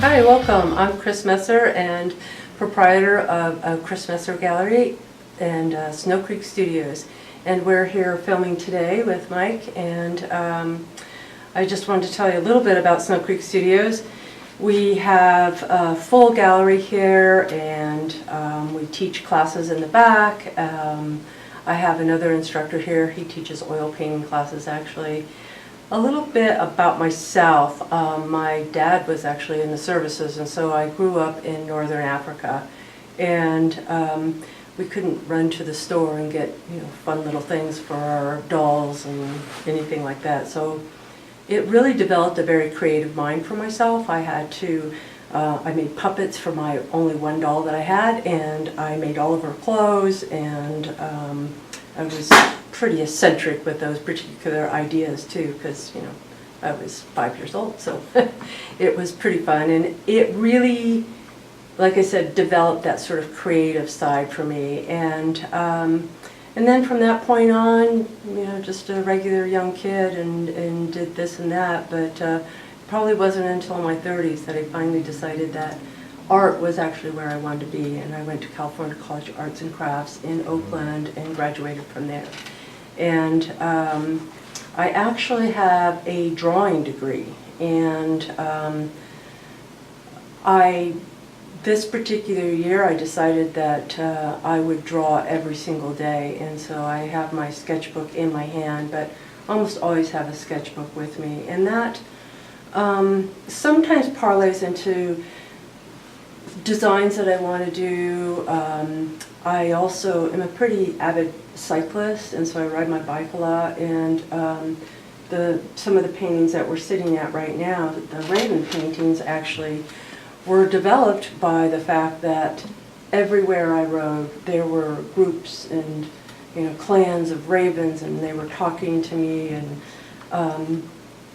Hi, welcome. I'm Chris Messer and proprietor of Chris Messer Gallery and Snow Creek Studios. And we're here filming today with Mike, and I just wanted to tell you a little bit about Snow Creek Studios. We have a full gallery here, and we teach classes in the back. I have another instructor here. He teaches oil painting classes, actually. A little bit about myself. My dad was actually in the services, and so I grew up in northern Africa, and we couldn't run to the store and get fun little things for our dolls and anything like that. So it really developed a very creative mind for myself. I had to, I made puppets for my only one doll that I had, and I made all of her clothes, and I was pretty eccentric with those particular ideas too, because I was 5 years old, so it was pretty fun, and it really, like I said, developed that sort of creative side for me. And then from that point on, just a regular young kid, and did this and that. But probably wasn't until my 30s that I finally decided that art was actually where I wanted to be, and I went to California College of Arts and Crafts in Oakland and graduated from there. And I actually have a drawing degree, and this particular year I decided that I would draw every single day, and so I have my sketchbook in my hand, but almost always have a sketchbook with me, and that sometimes parlays into designs that I want to do. I also am a pretty avid cyclist, and so I ride my bike a lot, and some of the paintings that we're sitting at right now, the Raven paintings, actually were developed by the fact that everywhere I rode there were groups and clans of ravens, and they were talking to me, and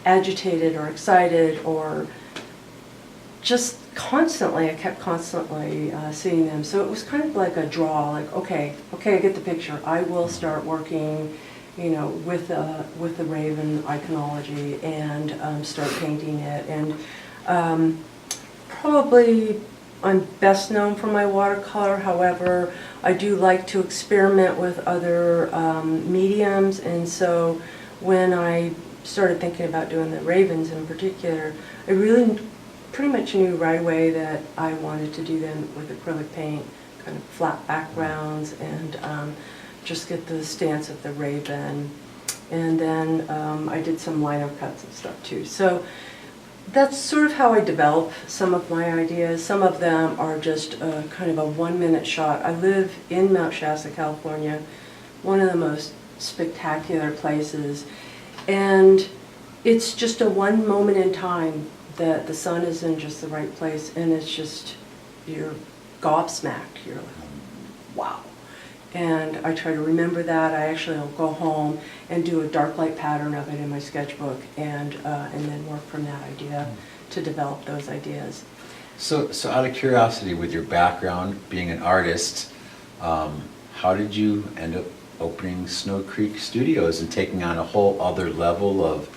agitated or excited, or just constantly, I kept constantly seeing them. So it was kind of like a draw, like, okay, I get the picture. I will start working, with the raven iconology, and start painting it. And probably I'm best known for my watercolor. However, I do like to experiment with other mediums, and so when I started thinking about doing the ravens in particular, I really pretty much knew right away that I wanted to do them with acrylic paint, kind of flat backgrounds, and just get the stance of the raven. And then I did some lino cuts and stuff too. So that's sort of how I develop some of my ideas. Some of them are just kind of a 1-minute shot. I live in Mount Shasta, California, one of the most spectacular places, and it's just a one moment in time that the sun is in just the right place, and it's just, you're gobsmacked. You're like, wow. And I try to remember that. I actually will go home and do a dark light pattern of it in my sketchbook, and then work from that idea to develop those ideas. So out of curiosity, with your background being an artist, how did you end up opening Snow Creek Studios and taking on a whole other level of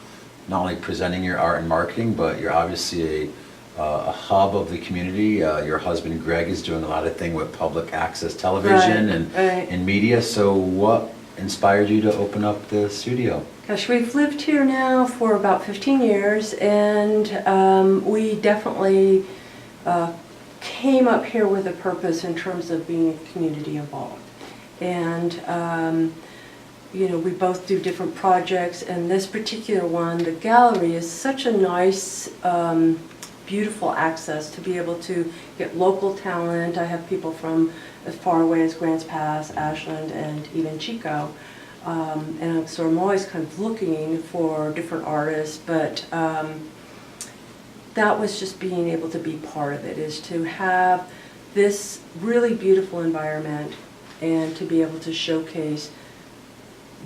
not only presenting your art and marketing, but you're obviously a hub of the community. Your husband Greg is doing a lot of things with public access television and media. So what inspired you to open up the studio? Gosh, we've lived here now for about 15 years, and we definitely came up here with a purpose in terms of being community involved. And we both do different projects, and this particular one, the gallery, is such a nice, beautiful access to be able to get local talent. I have people from as far away as Grants Pass, Ashland, and even Chico. And so I'm always kind of looking for different artists, but that was just being able to be part of it, is to have this really beautiful environment and to be able to showcase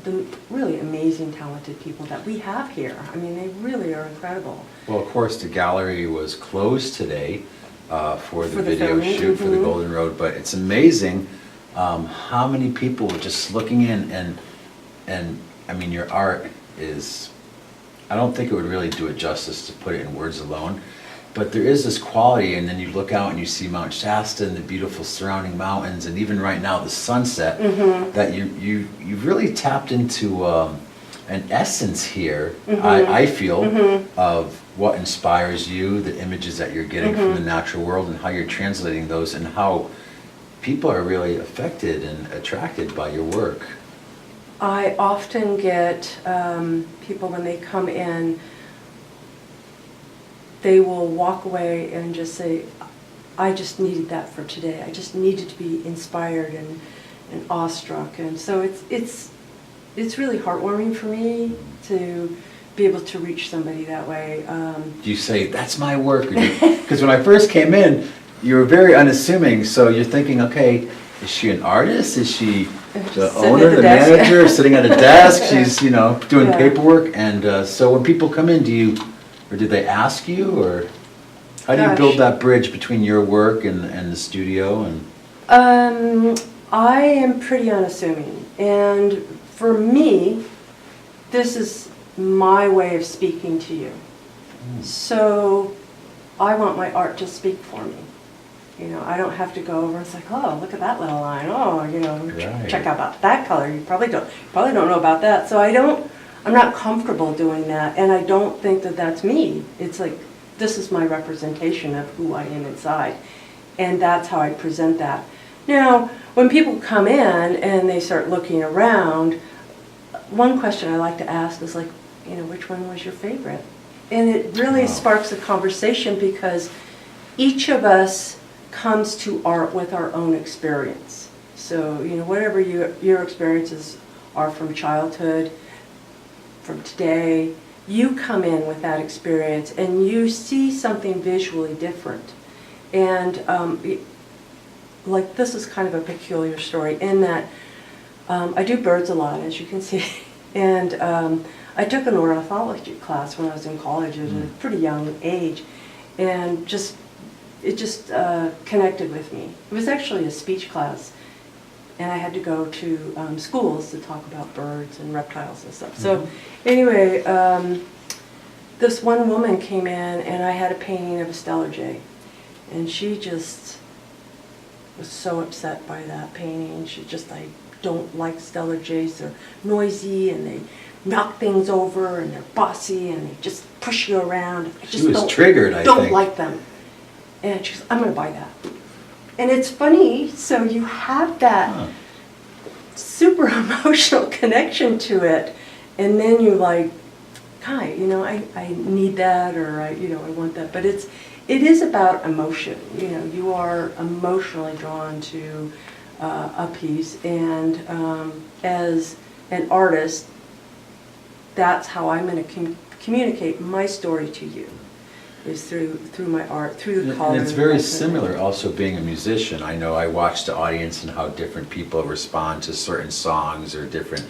the really amazing, talented people that we have here. I mean, they really are incredible. Well, of course, the gallery was closed today for the video filming. shoot for the Golden Road, but it's amazing how many people were just looking in, and I mean, your art is, I don't think it would really do it justice to put it in words alone. but there is this quality, and then you look out and you see Mount Shasta and the beautiful surrounding mountains, and even right now the sunset, that you've really tapped into an essence here, I feel, of what inspires you, the images that you're getting from the natural world, and how you're translating those, and how people are really affected and attracted by your work. I often get people when they come in, they will walk away and just say, I just needed that for today. I just needed to be inspired and awestruck. And so it's really heartwarming for me to be able to reach somebody that way. Do you say, that's my work? Because when I first came in, you were very unassuming, so you're thinking, okay, is she an artist? Is she the owner, the manager, sitting at a desk? She's, doing paperwork. And so when people come in, do they ask you, or how do you build that bridge between your work and the studio? And I am pretty unassuming, and for me, this is my way of speaking to you. So I want my art to speak for me. I don't have to go over and say, oh, look at that little line. Oh, Right. check out about that color. You probably don't know about that. So I'm not comfortable doing that, and I don't think that that's me. It's like, this is my representation of who I am inside, and that's how I present that. Now, when people come in and they start looking around, one question I like to ask is like, which one was your favorite? And it really sparks a conversation, because each of us comes to art with our own experience. So, whatever your experiences are from childhood, from today, you come in with that experience and you see something visually different. And like, this is kind of a peculiar story in that I do birds a lot, as you can see. And I took an ornithology class when I was in college at a pretty young age, and it just connected with me. It was actually a speech class, and I had to go to schools to talk about birds and reptiles and stuff. So anyway, this one woman came in, and I had a painting of a stellar jay, and she just was so upset by that painting. She just, I don't like stellar jays. They're noisy, and they knock things over, and they're bossy, and they just push you around. I just she was triggered, I don't think. like them. And she goes, I'm going to buy that. And it's funny, so you have that super emotional connection to it, and then you're like, hi, I need that, or I want that. But it is about emotion. You are emotionally drawn to a piece, and as an artist, that's how I'm going to communicate my story to you, is through my art, through the colors. And it's very similar also being a musician. I know I watch the audience and how different people respond to certain songs or different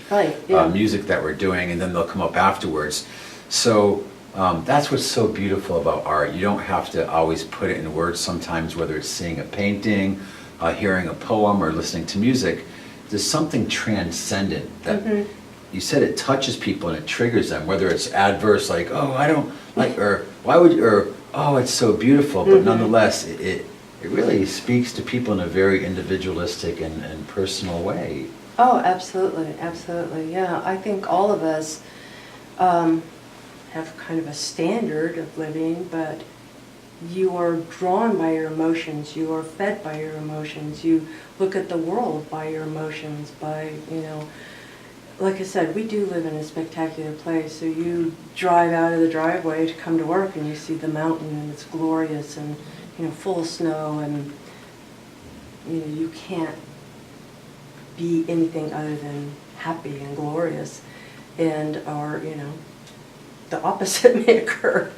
music that we're doing, and then they'll come up afterwards. So that's what's so beautiful about art. You don't have to always put it in words sometimes, whether it's seeing a painting, hearing a poem, or listening to music. There's something transcendent that you said it touches people and it triggers them, whether it's adverse, like, oh, I don't like, or why would you, or oh, it's so beautiful, but nonetheless, it really speaks to people in a very individualistic and personal way. Oh, absolutely, absolutely, yeah. I think all of us have kind of a standard of living, but you are drawn by your emotions, you are fed by your emotions, you look at the world by your emotions, by, like I said, we do live in a spectacular place, so you drive out of the driveway to come to work and you see the mountain and it's glorious and, full of snow, and, you can't be anything other than happy and glorious, and, or, the opposite may occur.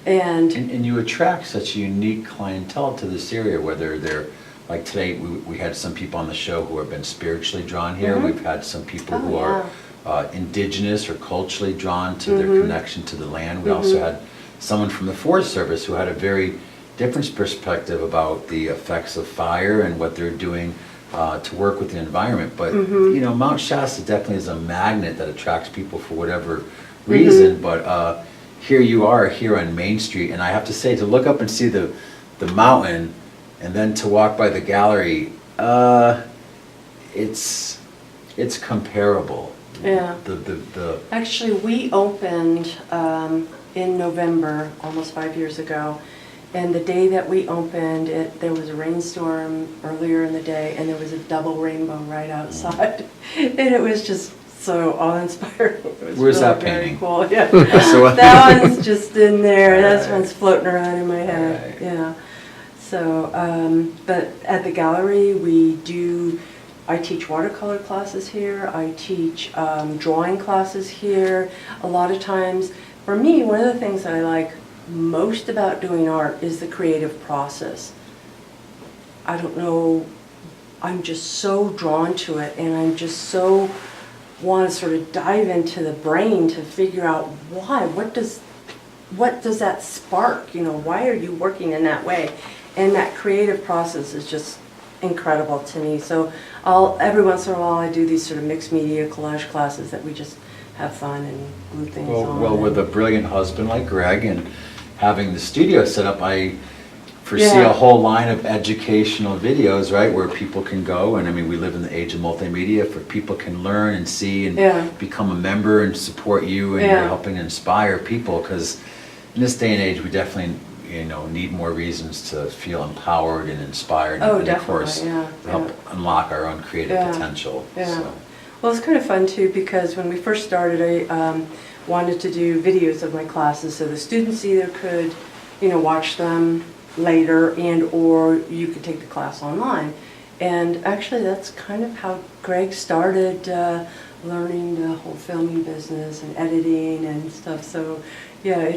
And you attract such a unique clientele to this area, whether they're, like today, we had some people on the show who have been spiritually drawn here. We've had some people who are indigenous or culturally drawn to their connection to the land. We also had someone from the Forest Service who had a very different perspective about the effects of fire and what they're doing to work with the environment. But, Mount Shasta definitely is a magnet that attracts people for whatever reason. But here you are here on Main Street, and I have to say, to look up and see the mountain, and then to walk by the gallery, it's comparable. Yeah. The Actually, we opened in November, almost 5 years ago, and the day that we opened, there was a rainstorm earlier in the day, and there was a double rainbow right outside, and it was just so awe-inspiring. It was Where's really that very painting? cool. Yeah. So- That one's just in there. That Right. one's floating around in my head. Right. Yeah. So, but at the gallery, I teach watercolor classes here. I teach drawing classes here. A lot of times, for me, one of the things that I like most about doing art is the creative process. I don't know, I'm just so drawn to it, and I'm just so want to sort of dive into the brain to figure out why. What does that spark? You know, why are you working in that way? And that creative process is just incredible to me. So every once in a while I do these sort of mixed media collage classes that we just have fun and glue things on. Well, with a brilliant husband like Greg and having the studio set up, I foresee Yeah. a whole line of educational videos, right, where people can go, and I mean, we live in the age of multimedia, for people can learn and see and Yeah. become a member and support you, and Yeah. you're helping inspire people, because in this day and age, we definitely, need more reasons to feel empowered and inspired, Oh, and of course, definitely, yeah, help unlock our own creative Yeah. potential. Yeah. So. Well, it's kind of fun too, because when we first started, I wanted to do videos of my classes, so the students either could, watch them later, or you could take the class online. And actually, that's kind of how Greg started learning the whole filming business and editing and stuff. So, yeah,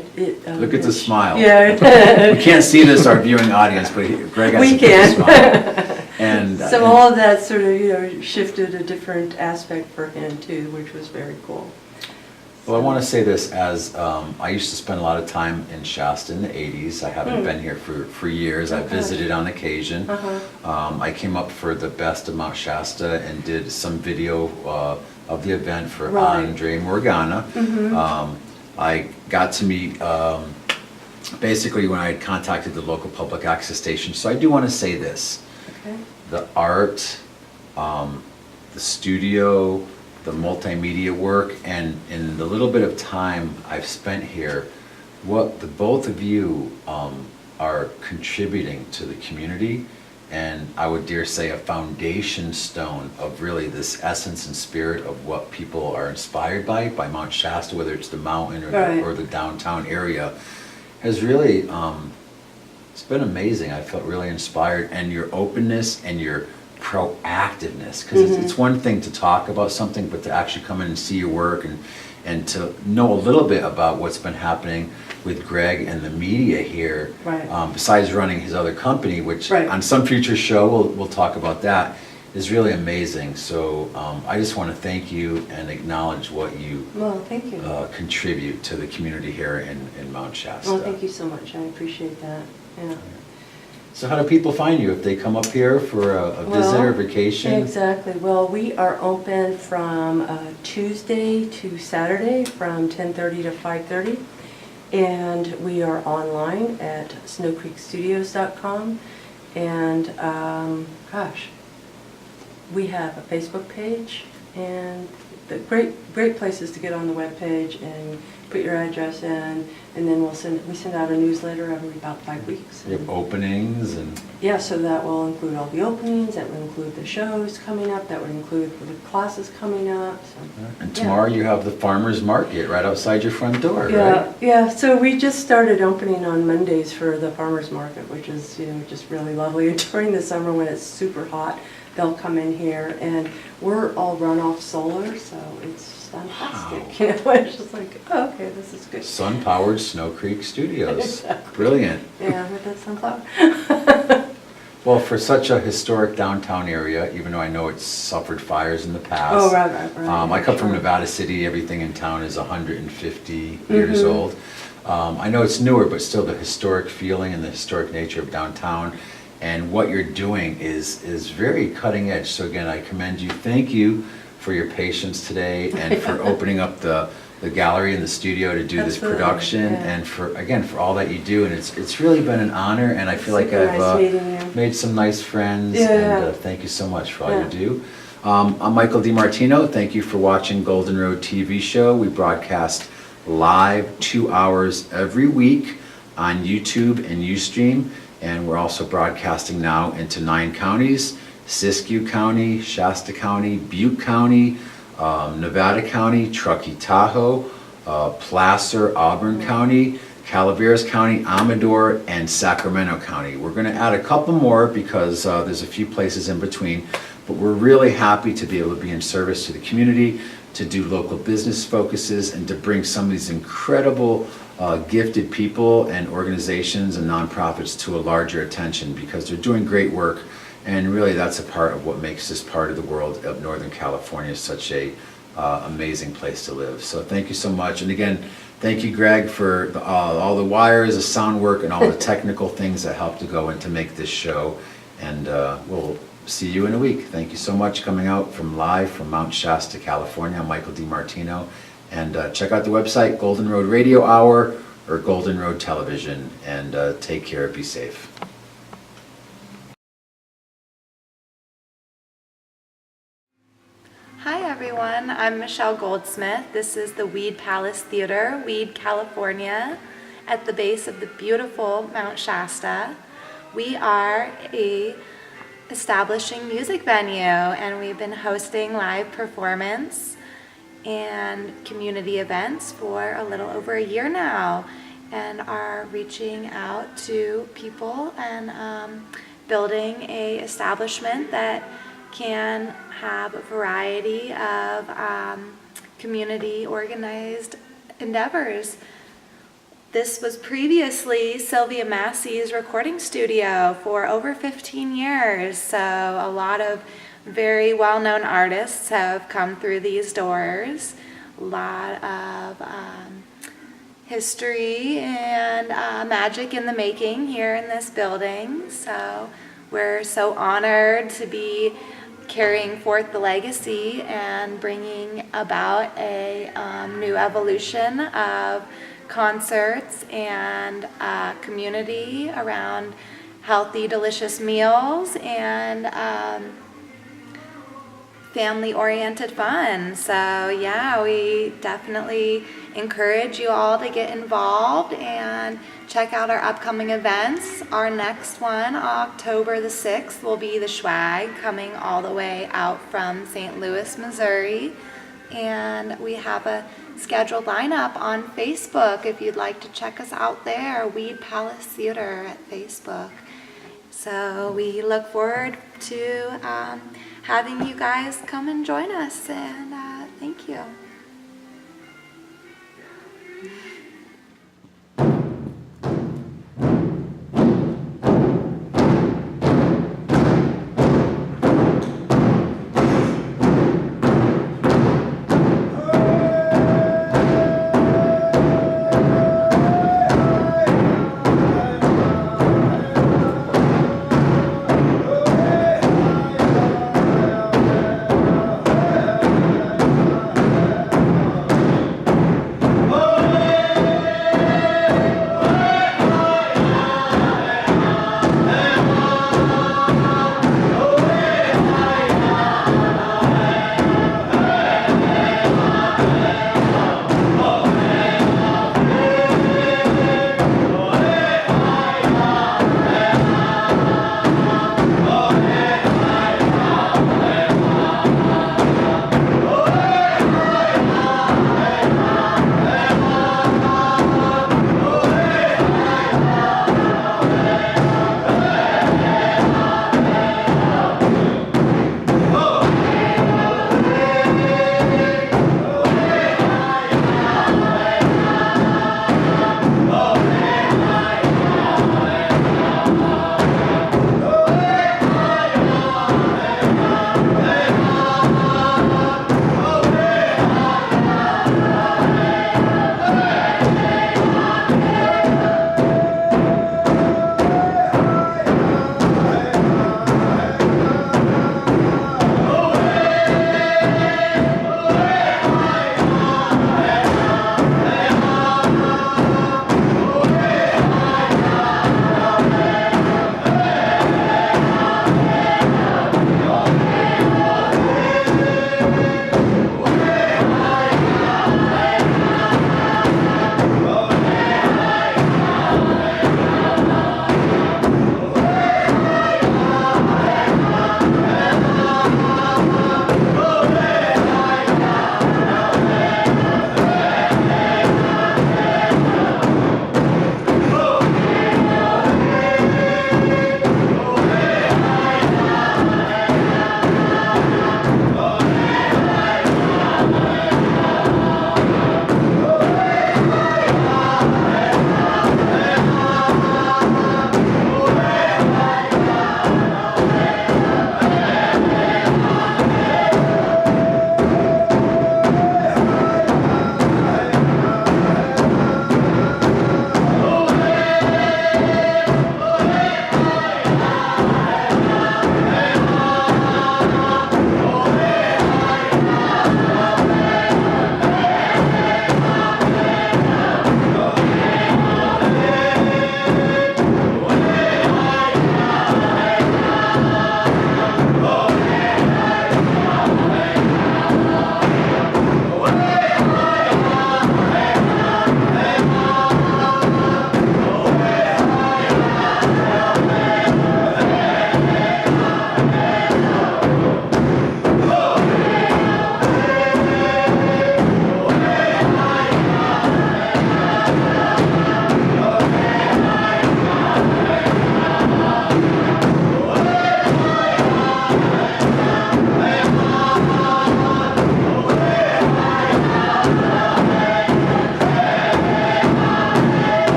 Look at the smile. Yeah. We can't see this, our viewing audience, but Greg has We a big can. smile. And So all of that sort of, shifted a different aspect for him too, which was very cool. well, I want to say this, as I used to spend a lot of time in Shasta in the 80s. I haven't been here for years. I Okay. visited on occasion. Uh-huh. I came up for the Best of Mount Shasta and did some video of the event for Right. Andre Morgana. I got to meet basically when I had contacted the local public access station. So I do want to say this. Okay. The art, the studio, the multimedia work, and in the little bit of time I've spent here, what the both of you are contributing to the community, and I would dare say a foundation stone of really this essence and spirit of what people are inspired by Mount Shasta, whether it's the mountain or, Right. or the downtown area, has really, it's been amazing. I felt really inspired, and your openness and your proactiveness, because it's one thing to talk about something, but to actually come in and see your work and to know a little bit about what's been happening with Greg and the media here. Right. Besides running his other company, which Right. on some future show we'll talk about that, is really amazing. So I just want to thank you and acknowledge what you Well, thank you. contribute to the community here in Mount Shasta. Well, thank you so much. I appreciate that. Yeah. So how do people find you if they come up here for a visit or Well, vacation? Exactly. Well, we are open from Tuesday to Saturday from 10:30 to 5:30. And we are online at snowcreekstudios.com. And we have a Facebook page, and the great places to get on the web page and put your address in, and then we send out a newsletter every about 5 weeks. You have openings and... Yeah, so that will include all the openings, that will include the shows coming up, that would include the classes coming up. So, And yeah. tomorrow you have the farmer's market right outside your front door, Yeah, right? yeah, so we just started opening on Mondays for the farmer's market, which is, just really lovely. And during the summer when it's super hot, they'll come in here, and we're all run off solar, so it's fantastic. Wow. It's just like, oh, okay, this is good. Sun-powered Snow Creek Studios. Exactly. Brilliant. Yeah, with that sunflower. Well, for such a historic downtown area, even though I know it's suffered fires in the past. Oh, right. I come from Sure. Nevada City. Everything in town is 150 years old. I know it's newer, but still the historic feeling and the historic nature of downtown. And what you're doing is very cutting edge. So again, I commend you. Thank you for your patience today and for opening up the the gallery and the studio to do this Absolutely, production, yeah. and for all that you do. And it's really been an honor, and I feel like Super I've nice meeting you. made some nice friends. Yeah. And thank you so much for all Yeah. you do. I'm Michael DiMartino. Thank you for watching Golden Road TV show. We broadcast live 2 hours every week on YouTube and Ustream, and we're also broadcasting now into 9 counties: Siskiyou County, Shasta County, Butte County, Nevada County, Truckee, Tahoe, Placer, Auburn County, Calaveras County, Amador, and Sacramento County. We're going to add a couple more because there's a few places in between, but we're really happy to be able to be in service to the community, to do local business focuses, and to bring some of these incredible gifted people and organizations and nonprofits to a larger attention, because they're doing great work. And really, that's a part of what makes this part of the world of Northern California such a amazing place to live. So thank you so much. And again, thank you, Greg, for all the wires, the sound work, and all the technical things that helped to go in to make this show. And we'll see you in a week. Thank you so much coming out live from Mount Shasta, California. I'm Michael DiMartino. And check out the website, Golden Road Radio Hour or Golden Road Television. And take care, be safe. Hi everyone, I'm Michelle Goldsmith. This is the Weed Palace Theater, Weed, California, at the base of the beautiful Mount Shasta. We are a establishing music venue, and we've been hosting live performance and community events for a little over a year now, and are reaching out to people and building a establishment that can have a variety of community organized endeavors. This was previously Sylvia Massey's recording studio for over 15 years, so a lot of very well-known artists have come through these doors. A lot of history and magic in the making here in this building, so we're so honored to be carrying forth the legacy and bringing about a new evolution of concerts and community around healthy, delicious meals and family-oriented fun. So yeah, we definitely encourage you all to get involved and check out our upcoming events. Our next one, October the 6th, will be the Schwag, coming all the way out from St. Louis, Missouri. And we have a scheduled lineup on Facebook if you'd like to check us out there, Weed Palace Theater at Facebook. So we look forward to having you guys come and join us, and thank you.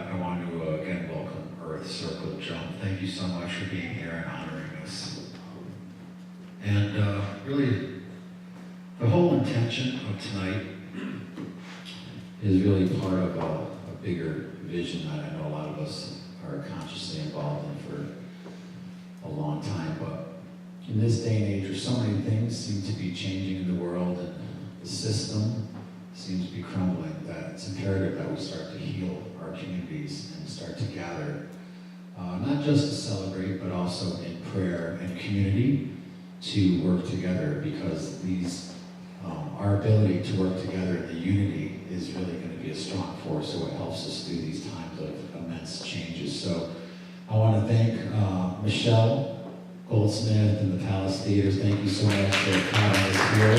that, I want to again welcome Earth Circle Jump. Thank you so much for being here and honoring us. And really, the whole intention of tonight is really part of a bigger vision that I know a lot of us are consciously involved in for a long time. But in this day and age where so many things seem to be changing in the world and the system seems to be crumbling, that it's imperative that we start to heal our communities and start to gather, not just to celebrate, but also in prayer and community to work together, because our ability to work together in the unity is really going to be a strong force, so it helps us through these times of immense changes. So I want to thank Michelle Goldsmith and the Palace Theaters. Thank you so much for having us here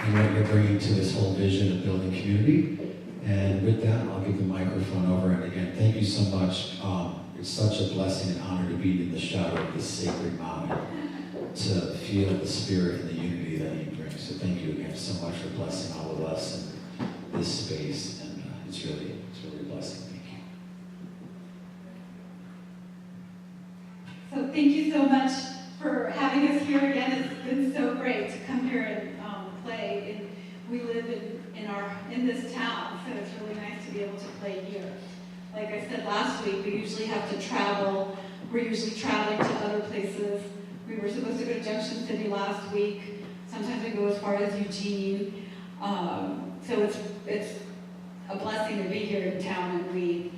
and what you're bringing to this whole vision of building community. And with that, I'll give the microphone over. And again, thank you so much. It's such a blessing and honor to be in the shadow of this sacred mountain, to feel the spirit and the unity that you bring. So thank you again so much for blessing all of us in this space. And it's really a blessing. Thank you. So thank you so much for having us here again. It's been so great to come here and play. And we live in this town, so it's really nice to be able to play here. Like I said last week, we usually have to travel. We're usually traveling to other places. We were supposed to go to Junction City last week. Sometimes we go as far as Eugene. So it's a blessing to be here in town and read.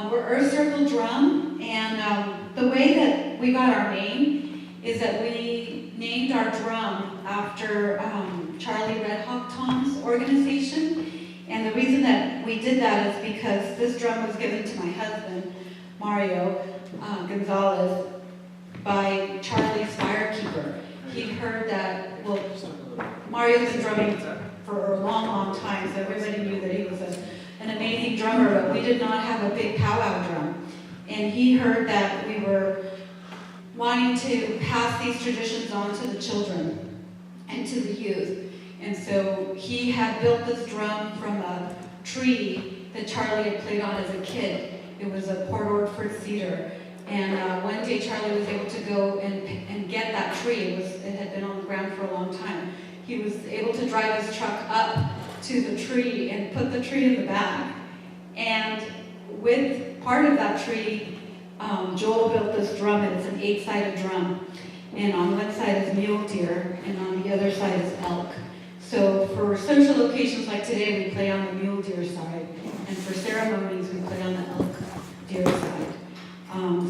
We're Earth Circle Drum, and the way that we got our name is that we named our drum after Charlie Red Hawk Tom's organization. And the reason that we did that is because this drum was given to my husband, Mario Gonzalez, by Charlie's firekeeper. He'd heard that, well, Mario's been drumming for a long, long time, so everybody knew that he was an amazing drummer, but we did not have a big powwow drum. And he heard that we were wanting to pass these traditions on to the children and to the youth. And so he had built this drum from a tree that Charlie had played on as a kid. It was a Port Orford cedar. And one day Charlie was able to go and get that tree. It had been on the ground for a long time. He was able to drive his truck up to the tree and put the tree in the back. And with part of that tree, Joel built this drum, and it's an 8-sided drum. And on one side is mule deer, and on the other side is elk. So for social occasions like today, we play on the mule deer side, and for ceremonies, we play on the elk deer side.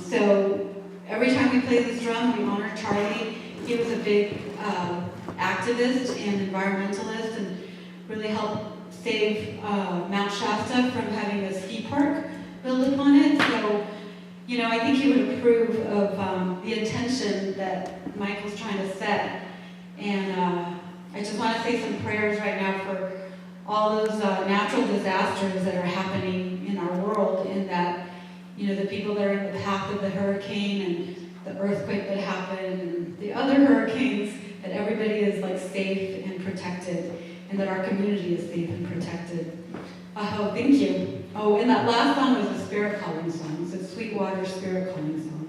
So every time we play this drum, we honor Charlie. He was a big activist and environmentalist, and really helped save Mount Shasta from having a ski park built upon it. So, you know, I think he would approve of the intention that Michael's trying to set. And I just want to say some prayers right now for all those natural disasters that are happening in our world, in that, you know, the people that are in the path of the hurricane and the earthquake that happened and the other hurricanes, that everybody is like safe and protected, and that our community is safe and protected. Oh, thank you. Oh, and that last song was a spirit calling song. It's a Sweetwater spirit calling song.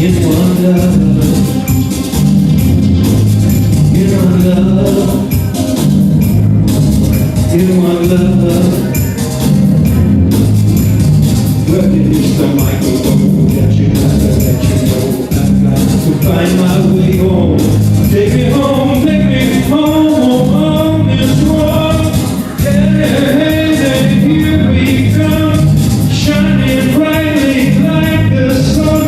in one love, in one love, in one love. Where is the microphone that you know? I've got to find my way home. Take me home, on this road. And here we come, shining brightly like the sun.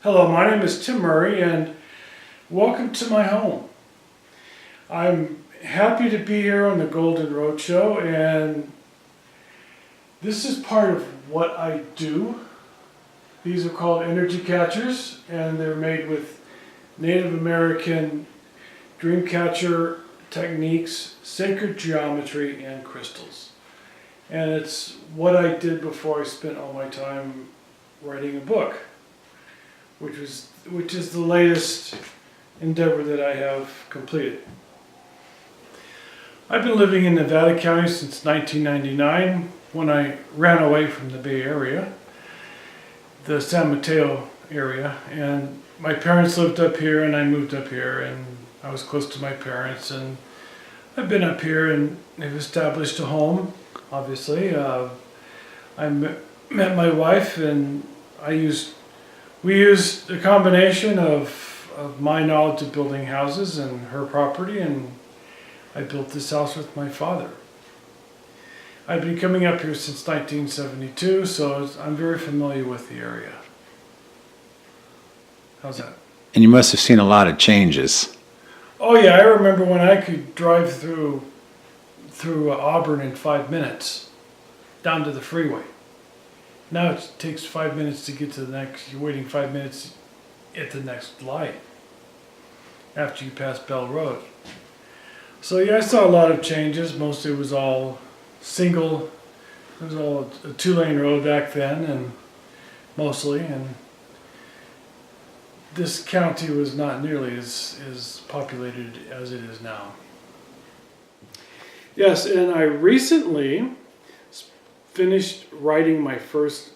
Hello, my name is Tim Murray and welcome to my home. I'm happy to be here on the Golden Road Show, and this is part of what I do. These are called energy catchers, and they're made with Native American dream catcher techniques, sacred geometry, and crystals. And it's what I did before I spent all my time writing a book, which is the latest endeavor that I have completed. I've been living in Nevada County since 1999, when I ran away from the Bay Area, the San Mateo area, and my parents lived up here and I moved up here, and I was close to my parents, and I've been up here and they've established a home, obviously. I met my wife, and we used a combination of my knowledge of building houses and her property, and I built this house with my father. I've been coming up here since 1972, so I'm very familiar with the area. How's that? And you must have seen a lot of changes. Oh yeah, I remember when I could drive through Auburn in 5 minutes, down to the freeway. Now it takes 5 minutes to get to the next, you're waiting 5 minutes at the next light after you pass Bell Road. So yeah, I saw a lot of changes. Mostly it was all single, it was all a 2-lane road back then, and mostly, and this county was not nearly as populated as it is now. Yes, and I recently finished writing my first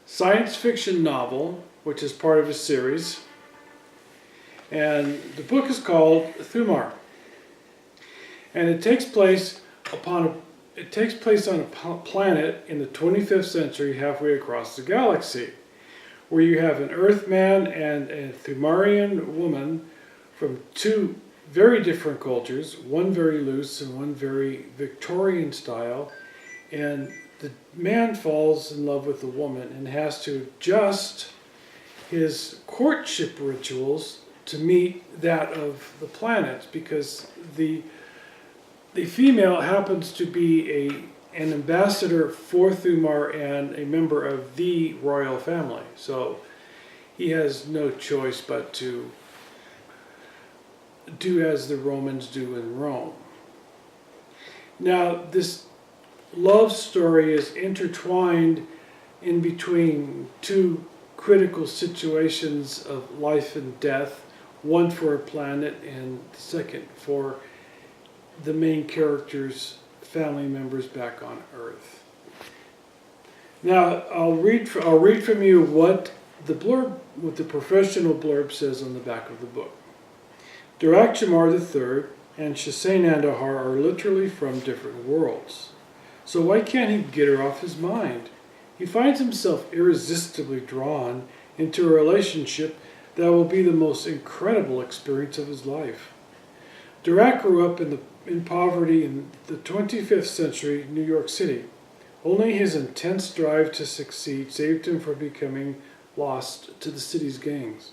science fiction novel, which is part of a series, and the book is called Thumar, and it takes place on a planet in the 25th century, halfway across the galaxy, where you have an Earthman and a Thumarian woman from two very different cultures, one very loose and one very Victorian style, and the man falls in love with the woman and has to adjust his courtship rituals to meet that of the planet, because the female happens to be an ambassador for Thumar and a member of the royal family. So he has no choice but to do as the Romans do in Rome. Now, this love story is intertwined in between two critical situations of life and death, one for a planet and the second for the main character's family members back on Earth. Now, I'll read from you what the professional blurb says on the back of the book. Durak Jamar III and Shasane Andahar are literally from different worlds. So why can't he get her off his mind? he finds himself irresistibly drawn into a relationship that will be the most incredible experience of his life. Dirac grew up in poverty in the 25th century New York City. Only his intense drive to succeed saved him from becoming lost to the city's gangs.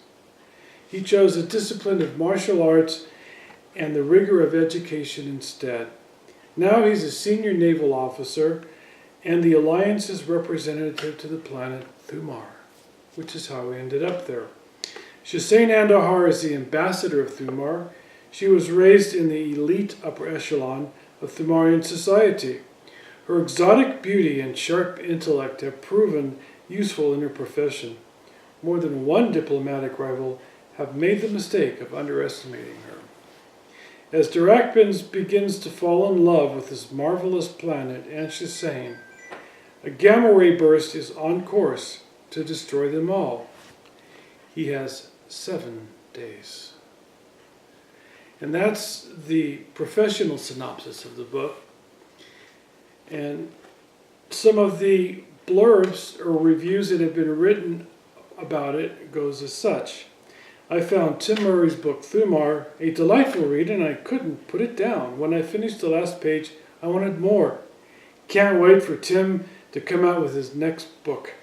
He chose the discipline of martial arts and the rigor of education instead. Now he's a senior naval officer and the Alliance's representative to the planet Thumar, which is how he ended up there. Shasane Andahar is the ambassador of Thumar. She was raised in the elite upper echelon of Thumarian society. Her exotic beauty and sharp intellect have proven useful in her profession. More than one diplomatic rival have made the mistake of underestimating her. As Dirac begins to fall in love with this marvelous planet and Shasane, a gamma ray burst is on course to destroy them all. He has 7 days. And that's the professional synopsis of the book. And some of the blurbs or reviews that have been written about it goes as such. I found Tim Murray's book Thumar a delightful read and I couldn't put it down. When I finished the last page, I wanted more. Can't wait for Tim to come out with his next book.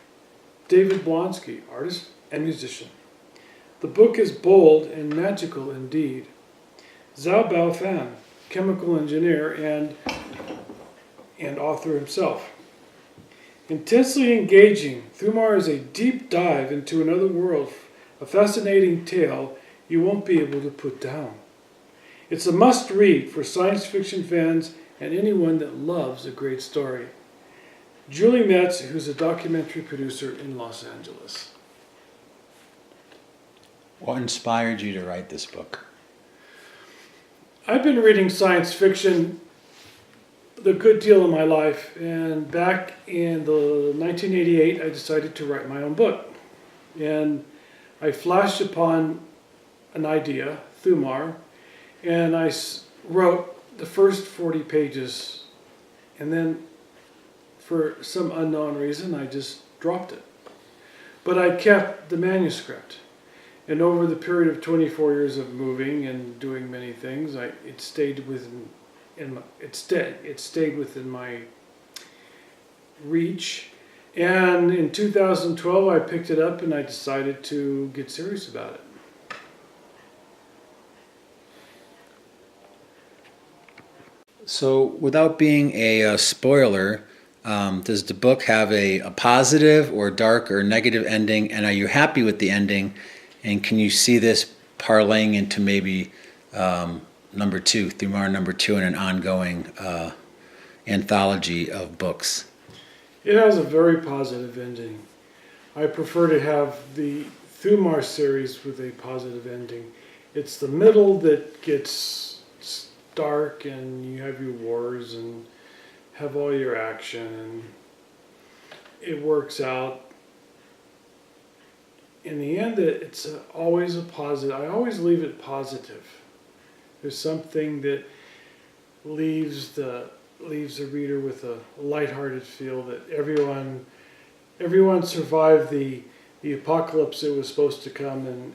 David Blonsky, artist and musician. The book is bold and magical indeed. Zhao Bao Fan, chemical engineer and author himself. Intensely engaging, Thumar is a deep dive into another world, a fascinating tale you won't be able to put down. It's a must-read for science fiction fans and anyone that loves a great story. Julie Metz, who's a documentary producer in Los Angeles. What inspired you to write this book? I've been reading science fiction a good deal of my life, and back in the 1988, I decided to write my own book. And I flashed upon an idea, Thumar, and I wrote the first 40 pages, and then for some unknown reason, I just dropped it. But I kept the manuscript. And over the period of 24 years of moving and doing many things, it stayed within my reach. And in 2012, I picked it up and I decided to get serious about it. So, without being a spoiler, does the book have a positive or dark or negative ending? And are you happy with the ending? And can you see this parlaying into maybe number 2, Thumar number 2, in an ongoing anthology of books? It has a very positive ending. I prefer to have the Thumar series with a positive ending. It's the middle that gets dark and you have your wars and have all your action and it works out. In the end, it's always a positive. I always leave it positive. There's something that leaves the reader with a lighthearted feel that everyone survived the apocalypse that was supposed to come and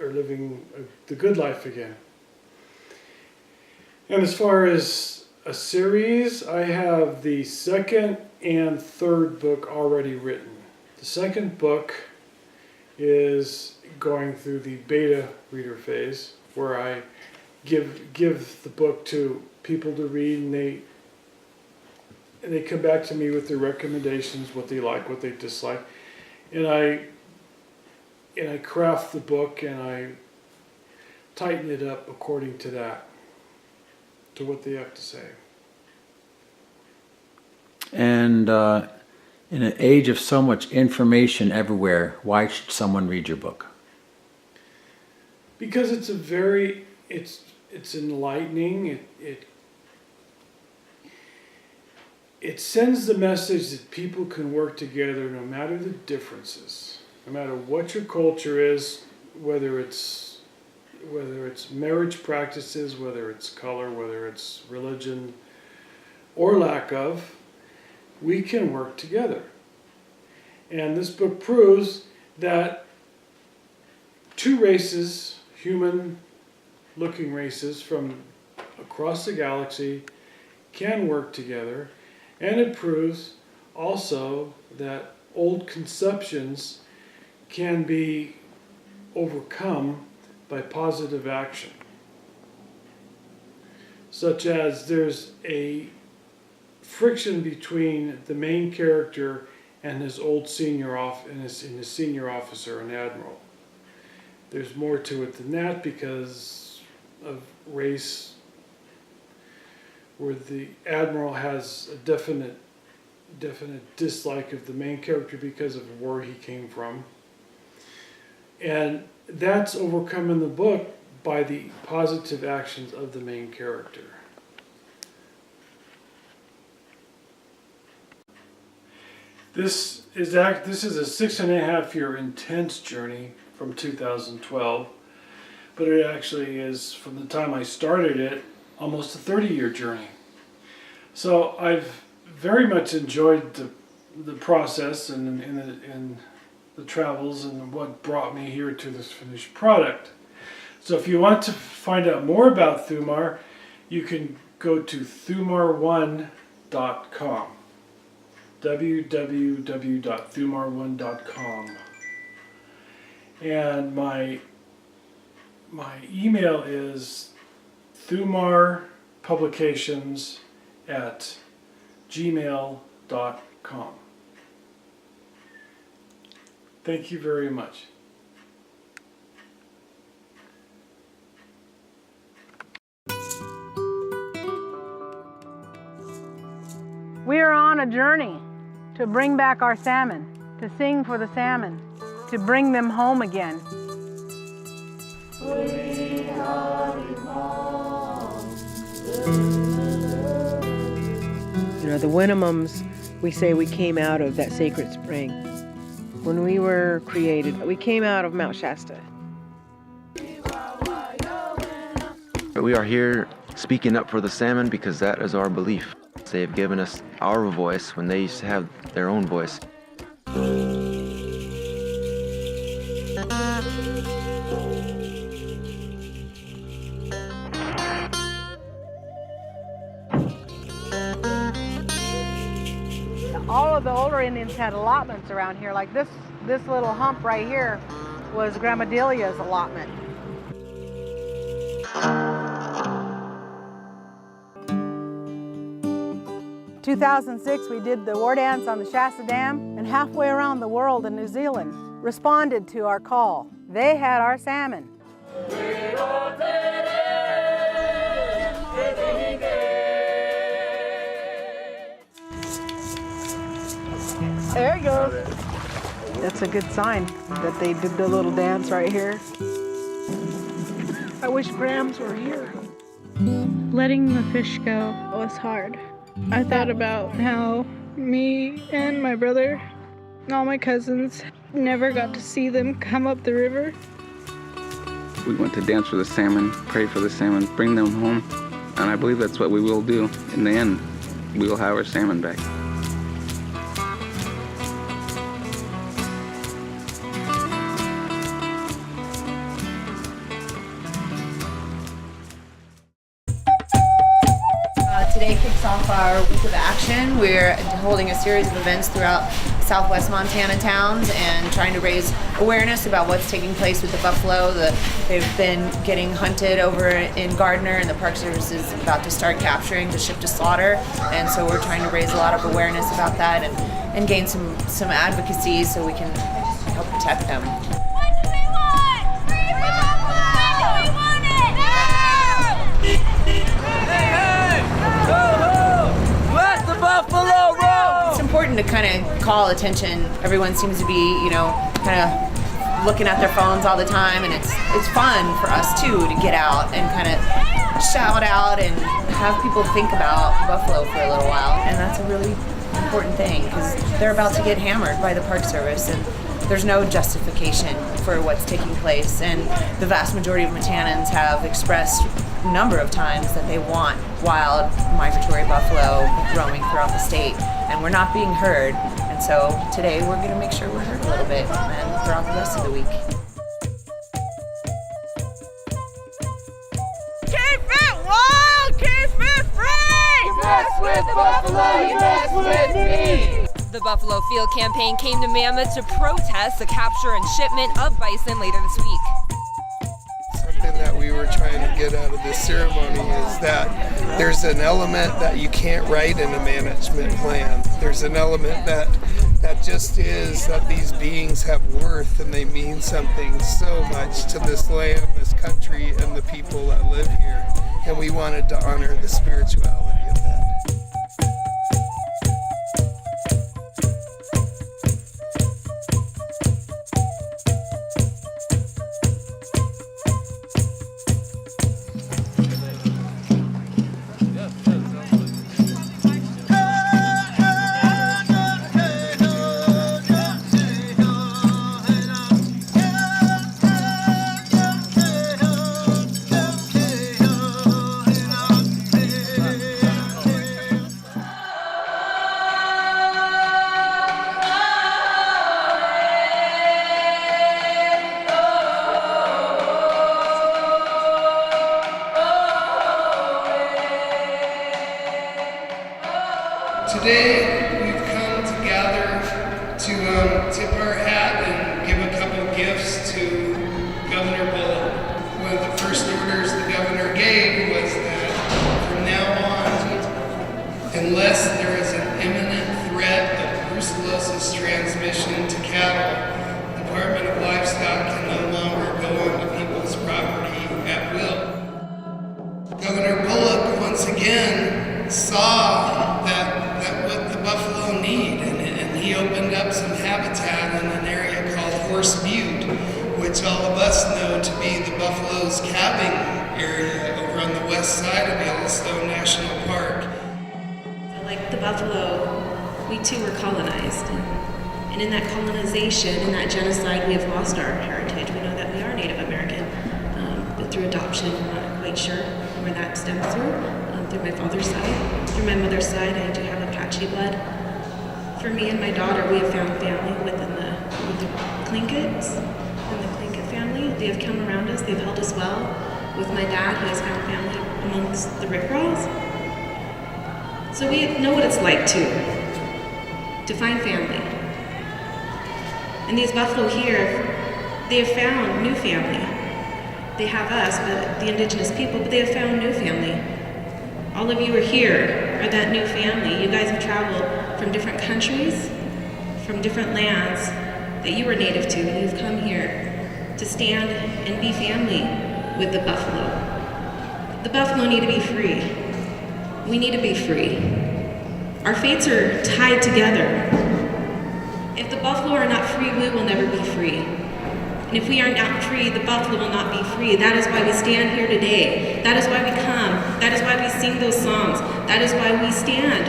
are living the good life again. And as far as a series, I have the second and third book already written. The second book is going through the beta reader phase, where I give the book to people to read, and they come back to me with their recommendations, what they like, what they dislike, and I craft the book and I tighten it up according to that, to what they have to say. And in an age of so much information everywhere, why should someone read your book? Because it's it's enlightening. It sends the message that people can work together no matter the differences, no matter what your culture is, whether it's marriage practices, whether it's color, whether it's religion or lack of. We can work together. And this book proves that two races, human-looking races from across the galaxy, can work together. And it proves also that old conceptions can be overcome by positive action. Such as there's a friction between the main character and his old senior senior officer, an admiral. There's more to it than that because of race, where the admiral has a definite dislike of the main character because of where he came from. And that's overcome in the book by the positive actions of the main character. This is a 6.5-year intense journey from 2012, but it actually is, from the time I started it, almost a 30-year journey. So I've very much enjoyed the process and the travels and what brought me here to this finished product. So if you want to find out more about Thumar, you can go to thumar1.com. www.thumar1.com. And my email is thumarpublications@gmail.com. Thank you very much. We are on a journey to bring back our salmon, to sing for the salmon, to bring them home again. You know, the Winnemums, we say we came out of that sacred spring. When we were created, we came out of Mount Shasta. We are here speaking up for the salmon because that is our belief. They have given us our voice when they used to have their own voice. All of the older Indians had allotments around here. Like this little hump right here was Grandma Delia's allotment. In 2006, we did the war dance on the Shasta Dam, and halfway around the world in New Zealand responded to our call. They had our salmon. There he goes. That's a good sign that they did the little dance right here. I wish Grams were here. Letting the fish go was hard. I thought about how me and my brother and all my cousins never got to see them come up the river. We went to dance for the salmon, pray for the salmon, bring them home, and I believe that's what we will do. In the end, we will have our salmon back. Today kicks off our week of action. We're holding a series of events throughout southwest Montana towns and trying to raise awareness about what's taking place with the buffalo. They've been getting hunted over in Gardner, and the Park Service is about to start capturing to ship to slaughter. And so we're trying to raise a lot of awareness about that and gain some advocacy so we can help protect them. It's important to kind of call attention. Everyone seems to be, kind of looking at their phones all the time, and it's fun for us too to get out and kind of shout out and have people think about buffalo for a little while. And that's a really important thing because they're about to get hammered by the Park Service, and there's no justification for what's taking place. And the vast majority of Montanans have expressed a number of times that they want wild migratory buffalo roaming throughout the state, and we're not being heard. And And so today we're going to make sure we're heard a little bit and throughout the rest of the week. Keep it wild, keep it free! You mess with the buffalo, you mess with me! The Buffalo Field campaign came to Mammoth to protest the capture and shipment of bison later this week. Something that we were trying to get out of this ceremony is that there's an element that you can't write in a management plan. There's an element that just is that these beings have worth and they mean something so much to this land, this country, and the people that live here. And we wanted to honor the spirituality of that. Today, we've come to gather to tip our hat and give a couple gifts to Governor Bullock. One of the first orders the governor gave was that from now on, unless there is an imminent threat of brucellosis transmission to cattle, the Department of Livestock can no longer go onto people's property at will. Governor Bullock once again saw that what the buffalo need, and he opened up some habitat in an area called Horse Butte, which all of us know to be the buffalo's calving area over on the west side of Yellowstone National Park. Like the buffalo, we too were colonized. And in that colonization, in that genocide, we have lost our heritage. We know that we are Native American, but through adoption, we're not quite sure where that stems through my father's side. Through my mother's side, I do have Apache blood. For me and my daughter, we have found family with the Tlinkits and the Tlingit family. They have come around us, they've held us well. With my dad, he has found family amongst the Rickrolls. So we know what it's like to find family. And these buffalo here, they have found new family. They have us, but the indigenous people, but they have found new family. All of you are here, are that new family. You guys have traveled from different countries, from different lands that you were native to, and you've come here to stand and be family with the buffalo. The buffalo need to be free. We need to be free. Our fates are tied together. If the buffalo are not free, we will never be free. And if we are not free, the buffalo will not be free. That is why we stand here today. That is why we come. That is why we sing those songs. That is why we stand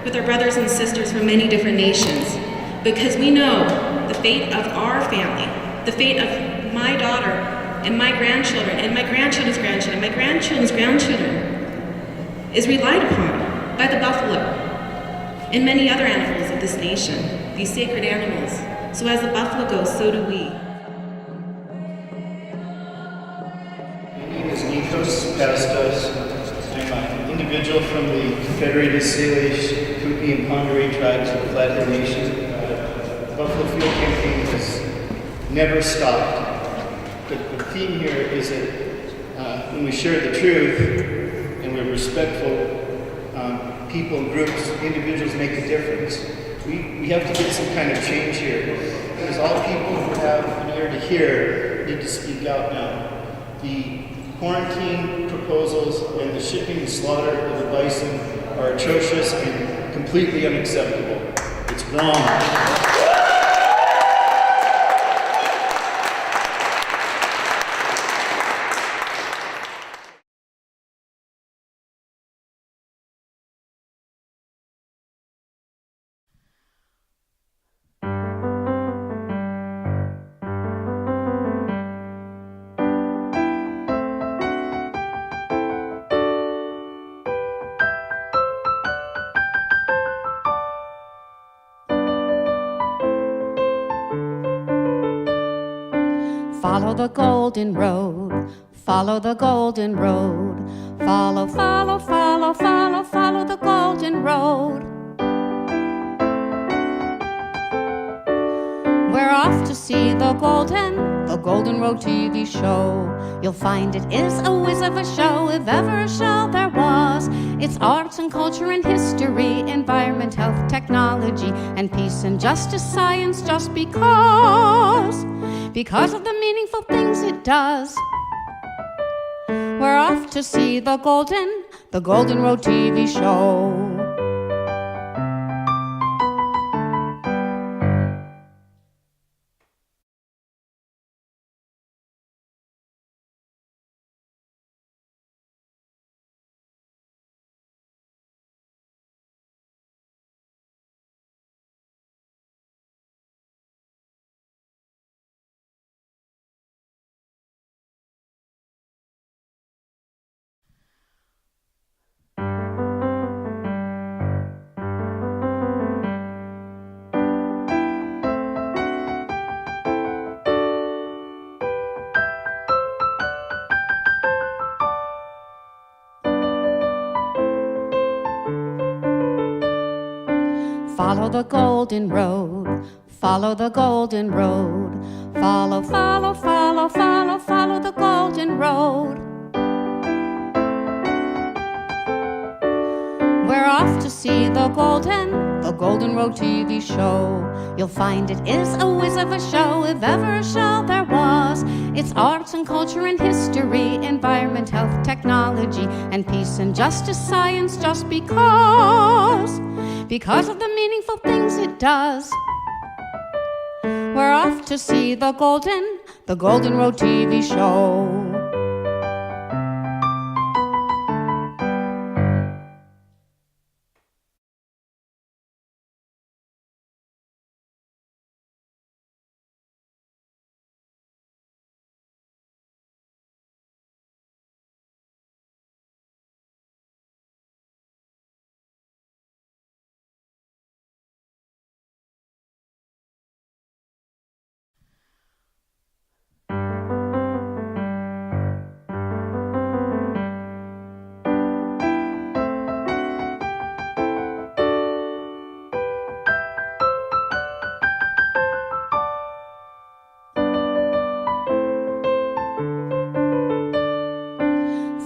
with our brothers and sisters from many different nations. Because we know the fate of our family, the fate of my daughter and my grandchildren and my grandchildren's grandchildren, my grandchildren's grandchildren is relied upon by the buffalo and many other animals of this nation, these sacred animals. So as the buffalo goes, so do we. Pastos. I'm an individual from the Confederated Salish, Kootenai, and Ponderay tribes of the Flathead Nation. The Buffalo Field campaign has never stopped. The theme here is that when we share the truth and we're respectful, people and groups, individuals make a difference. We have to get some kind of change here, because all people who have an ear to hear need to speak out now. The quarantine proposals and the shipping and slaughter of the bison are atrocious and completely unacceptable. It's wrong. Follow the golden road, follow the golden road. Follow, follow, follow, follow, follow the golden road. We're off to see the Golden Road TV show. You'll find it is a whiz of a show, if ever a show there was. It's arts and culture and history, environment, health, technology, and peace and justice, science, just because of the meaningful things it does. We're off to see the Golden Road TV show. Follow the golden road, follow the golden road. Follow, follow, follow, follow, follow the golden road. We're off to see the Golden Road TV show. You'll find it is a whiz of a show, if ever a show there was. It's arts and culture and history, environment, health, technology, and peace and justice, science, just because of the meaningful things it does. We're off to see the Golden Road TV show.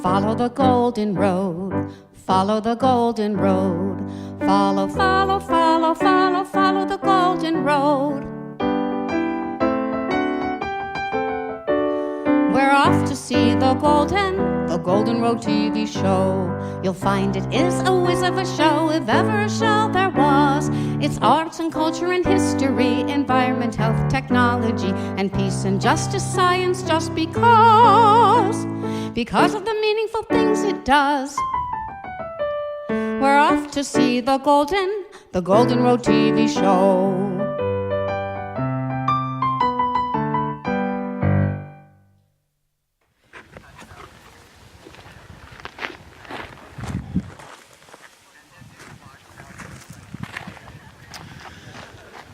Follow the golden road, follow the golden road. Follow, follow, follow, follow, follow the golden road. We're off to see the Golden Road TV show. You'll find it is a whiz of a show, if ever a show there was. It's arts and culture and history, environment, health, technology, and peace and justice, science, just because of the meaningful things it does. We're off to see the Golden Road TV show.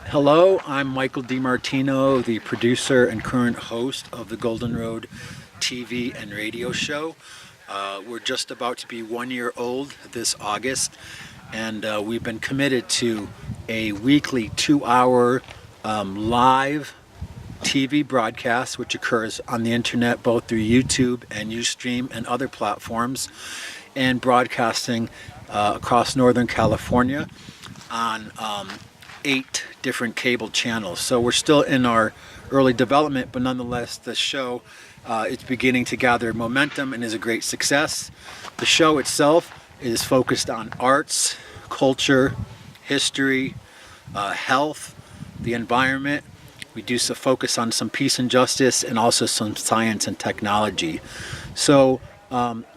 Hello, I'm Michael DiMartino, the producer and current host of the Golden Road TV and radio show. We're just about to be 1 year old this August, and we've been committed to a weekly 2-hour live TV broadcast, which occurs on the internet both through YouTube and Ustream and other platforms, and broadcasting across Northern California on 8 different cable channels. So we're still in our early development, but nonetheless the show it's beginning to gather momentum and is a great success. The show itself is focused on arts, culture, history, health, the environment. We do focus on some peace and justice, and also some science and technology. So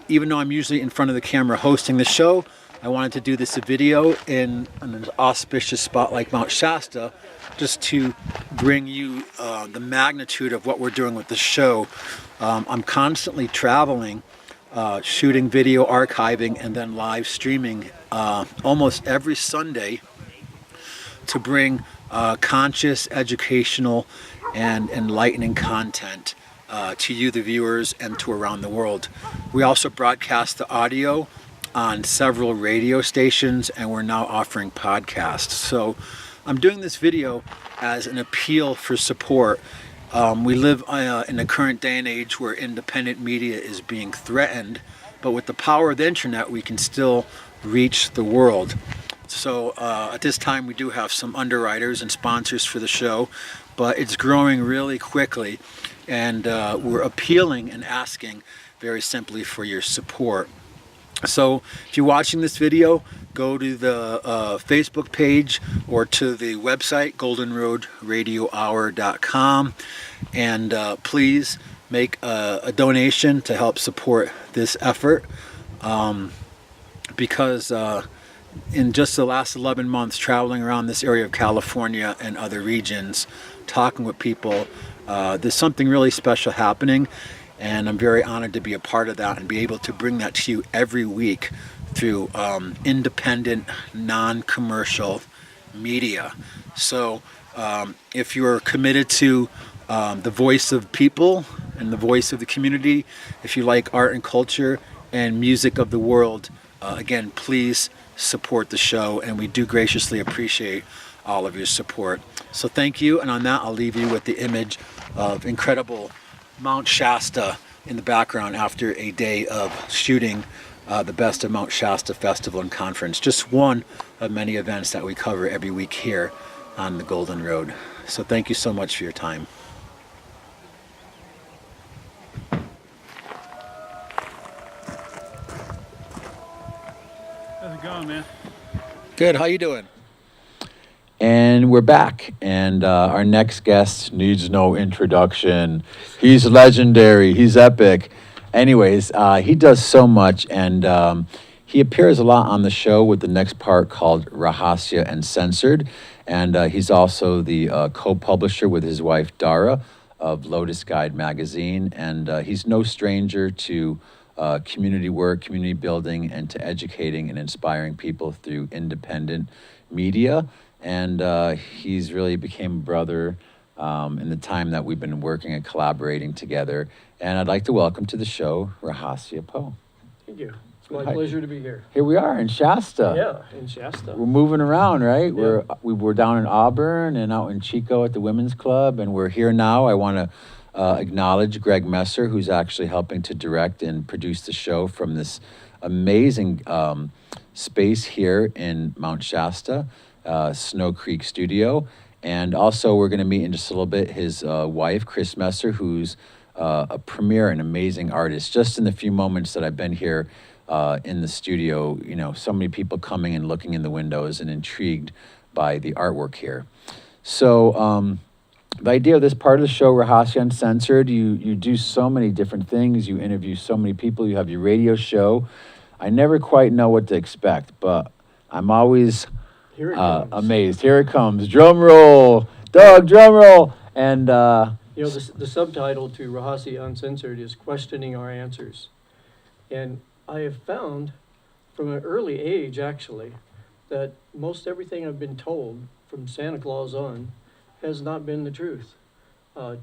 even though I'm usually in front of the camera hosting the show, I wanted to do this video in an auspicious spot like Mount Shasta, just to bring you the magnitude of what we're doing with the show. I'm constantly traveling, shooting video, archiving, and then live streaming almost every Sunday to bring conscious, educational, and enlightening content to you, the viewers, and to around the world. We also broadcast the audio on several radio stations, and we're now offering podcasts. So I'm doing this video as an appeal for support. We live in the current day and age where independent media is being threatened, but with the power of the internet, we can still reach the world. So at this time, we do have some underwriters and sponsors for the show, but it's growing really quickly, and we're appealing and asking very simply for your support. So if you're watching this video, go to the Facebook page or to the website goldenroadradiohour.com, and please make a donation to help support this effort, because in just the last 11 months traveling around this area of California and other regions, talking with people, there's something really special happening. And I'm very honored to be a part of that and be able to bring that to you every week through independent, non-commercial media. So if you're committed to the voice of people and the voice of the community, if you like art and culture and music of the world, again, please support the show, and we do graciously appreciate all of your support. So thank you, and on that I'll leave you with the image of incredible Mount Shasta in the background after a day of shooting the Best of Mount Shasta Festival and Conference. Just one of many events that we cover every week here on the Golden Road. So thank you so much for your time. How's it going, man? Good, how you doing? And we're back, and our next guest needs no introduction. He's legendary, he's epic. Anyways, he does so much, and he appears a lot on the show with the next part called Rahasya Uncensored, and he's also the co-publisher with his wife Dara of Lotus Guide magazine, and he's no stranger to community work, community building, and to educating and inspiring people through independent media. And he's really became a brother in the time that we've been working and collaborating together. And I'd like to welcome to the show Rahasya Poe. Thank you. It's my pleasure to be here. Here we are in Shasta. Yeah, in Shasta. We're moving around, right? Yeah. We were down in Auburn and out in Chico at the Women's Club, and we're here now. I want to acknowledge Greg Messer, who's actually helping to direct and produce the show from this amazing space here in Mount Shasta. Snow Creek Studio, and also we're going to meet in just a little bit his wife, Chris Messer, who's a premier and amazing artist. Just in the few moments that I've been here in the studio, you know, so many people coming and looking in the windows and intrigued by the artwork here. So the idea of this part of the show, Rahasya Uncensored, you do so many different things. You interview so many people. You have your radio show. I never quite know what to expect, but I'm always amazed. Here it comes. Drum roll. Doug, drum roll. And you know, the subtitle to Rahasya Uncensored is Questioning Our Answers. And I have found from an early age, actually, that most everything I've been told from Santa Claus on has not been the truth.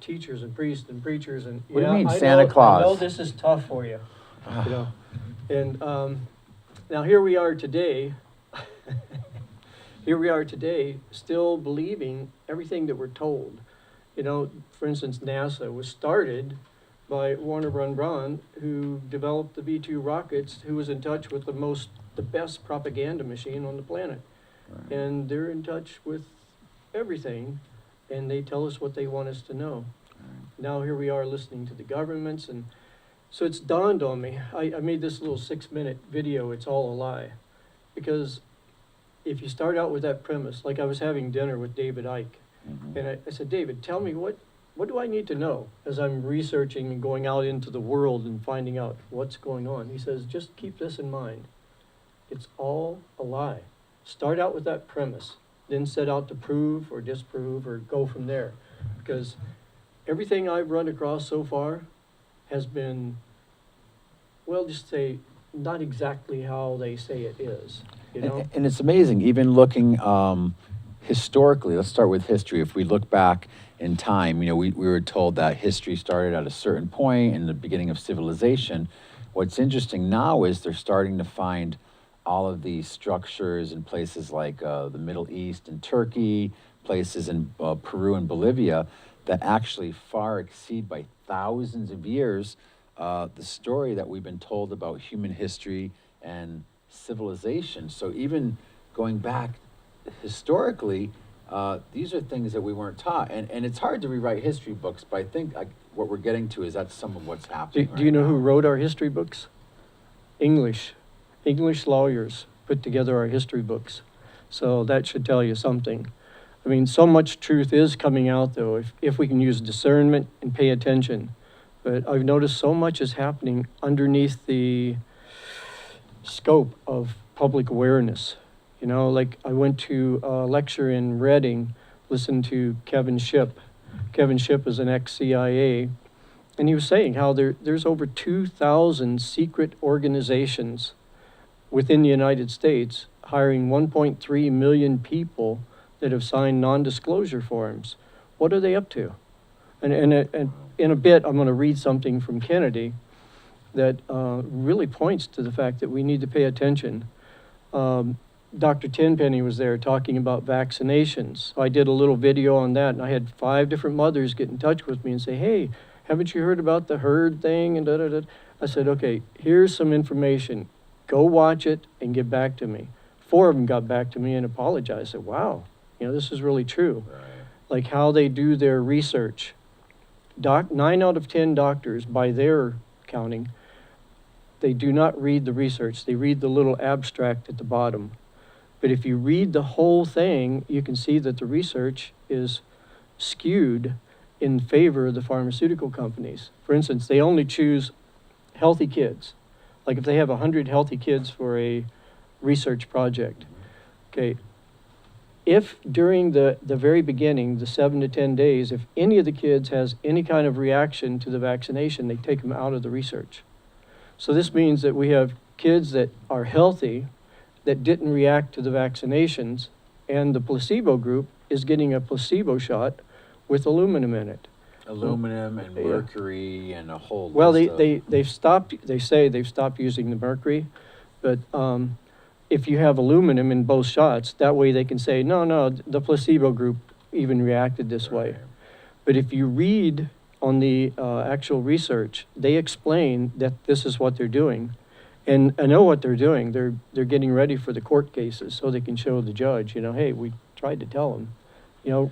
Teachers and priests and preachers and what do you mean, Santa Claus? I know this is tough for you. You know, and now here we are today. Here we are today, still believing everything that we're told. You know, for instance, NASA was started by Warner Braun, who developed the V-2 rockets, who was in touch with the best propaganda machine on the planet. Right. And they're in touch with everything, and they tell us what they want us to know. Right. Now here we are listening to the governments, and so it's dawned on me. I made this little 6-minute video, It's All a Lie, because if you start out with that premise, like I was having dinner with David Icke, and I said, David, tell me what do I need to know as I'm researching and going out into the world and finding out what's going on? He says, just keep this in mind. It's all a lie. Start out with that premise, then set out to prove or disprove or go from there. Because everything I've run across so far has been, well, just say, not exactly how they say it is. You know? And it's amazing, even looking historically, let's start with history. If we look back in time, we were told that history started at a certain point in the beginning of civilization. What's interesting now is they're starting to find all of these structures in places like the Middle East and Turkey, places in Peru and Bolivia that actually far exceed by thousands of years the story that we've been told about human history and civilization. So even going back historically, these are things that we weren't taught. And it's hard to rewrite history books, but I think what we're getting to is that's some of what's happening. Do you know who wrote our history books? English lawyers put together our history books. So that should tell you something. I mean, so much truth is coming out, though, if we can use discernment and pay attention. But I've noticed so much is happening underneath the scope of public awareness. Like I went to a lecture in Reading, listened to Kevin Shipp. Kevin Shipp is an ex-CIA, and he was saying how there's over 2,000 secret organizations within the United States hiring 1.3 million people that have signed non-disclosure forms. What are they up to? And in a bit, I'm going to read something from Kennedy that really points to the fact that we need to pay attention. Dr. Tenpenny was there talking about vaccinations. So I did a little video on that, and I had 5 different mothers get in touch with me and say, hey, haven't you heard about the herd thing? And da-da-da. I said, okay, here's some information. Go watch it and get back to me. 4 of them got back to me and apologized. I said, wow, this is really true. Right. Like how they do their research. 9 out of 10 doctors, by their counting, they do not read the research. They read the little abstract at the bottom. But if you read the whole thing, you can see that the research is skewed in favor of the pharmaceutical companies. For instance, they only choose healthy kids. Like if they have 100 healthy kids for a research project, okay, if during the very beginning, the 7 to 10 days, if any of the kids has any kind of reaction to the vaccination, they take them out of the research. So this means that we have kids that are healthy that didn't react to the vaccinations, and the placebo group is getting a placebo shot with aluminum in it. Aluminum and mercury and a whole well, list they've stopped, they say they've stopped using the mercury, but if you have aluminum in both shots, that way they can say, no, the placebo group even reacted this way. But if you read on the actual research, they explain that this is what they're doing. And I know what they're doing. They're getting ready for the court cases so they can show the judge, hey, we tried to tell them.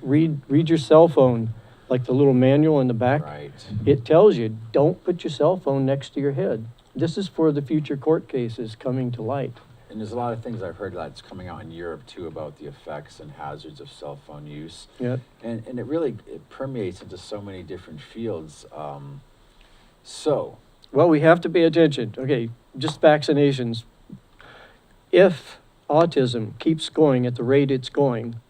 Read your cell phone, like the little manual in the back. Right. It tells you, don't put your cell phone next to your head. This is for the future court cases coming to light. And there's a lot of things I've heard that's coming out in Europe too about the effects and hazards of cell phone use. Yep. And it permeates into so many different fields. Well, we have to pay attention. Okay, just vaccinations. If autism keeps going at the rate it's going,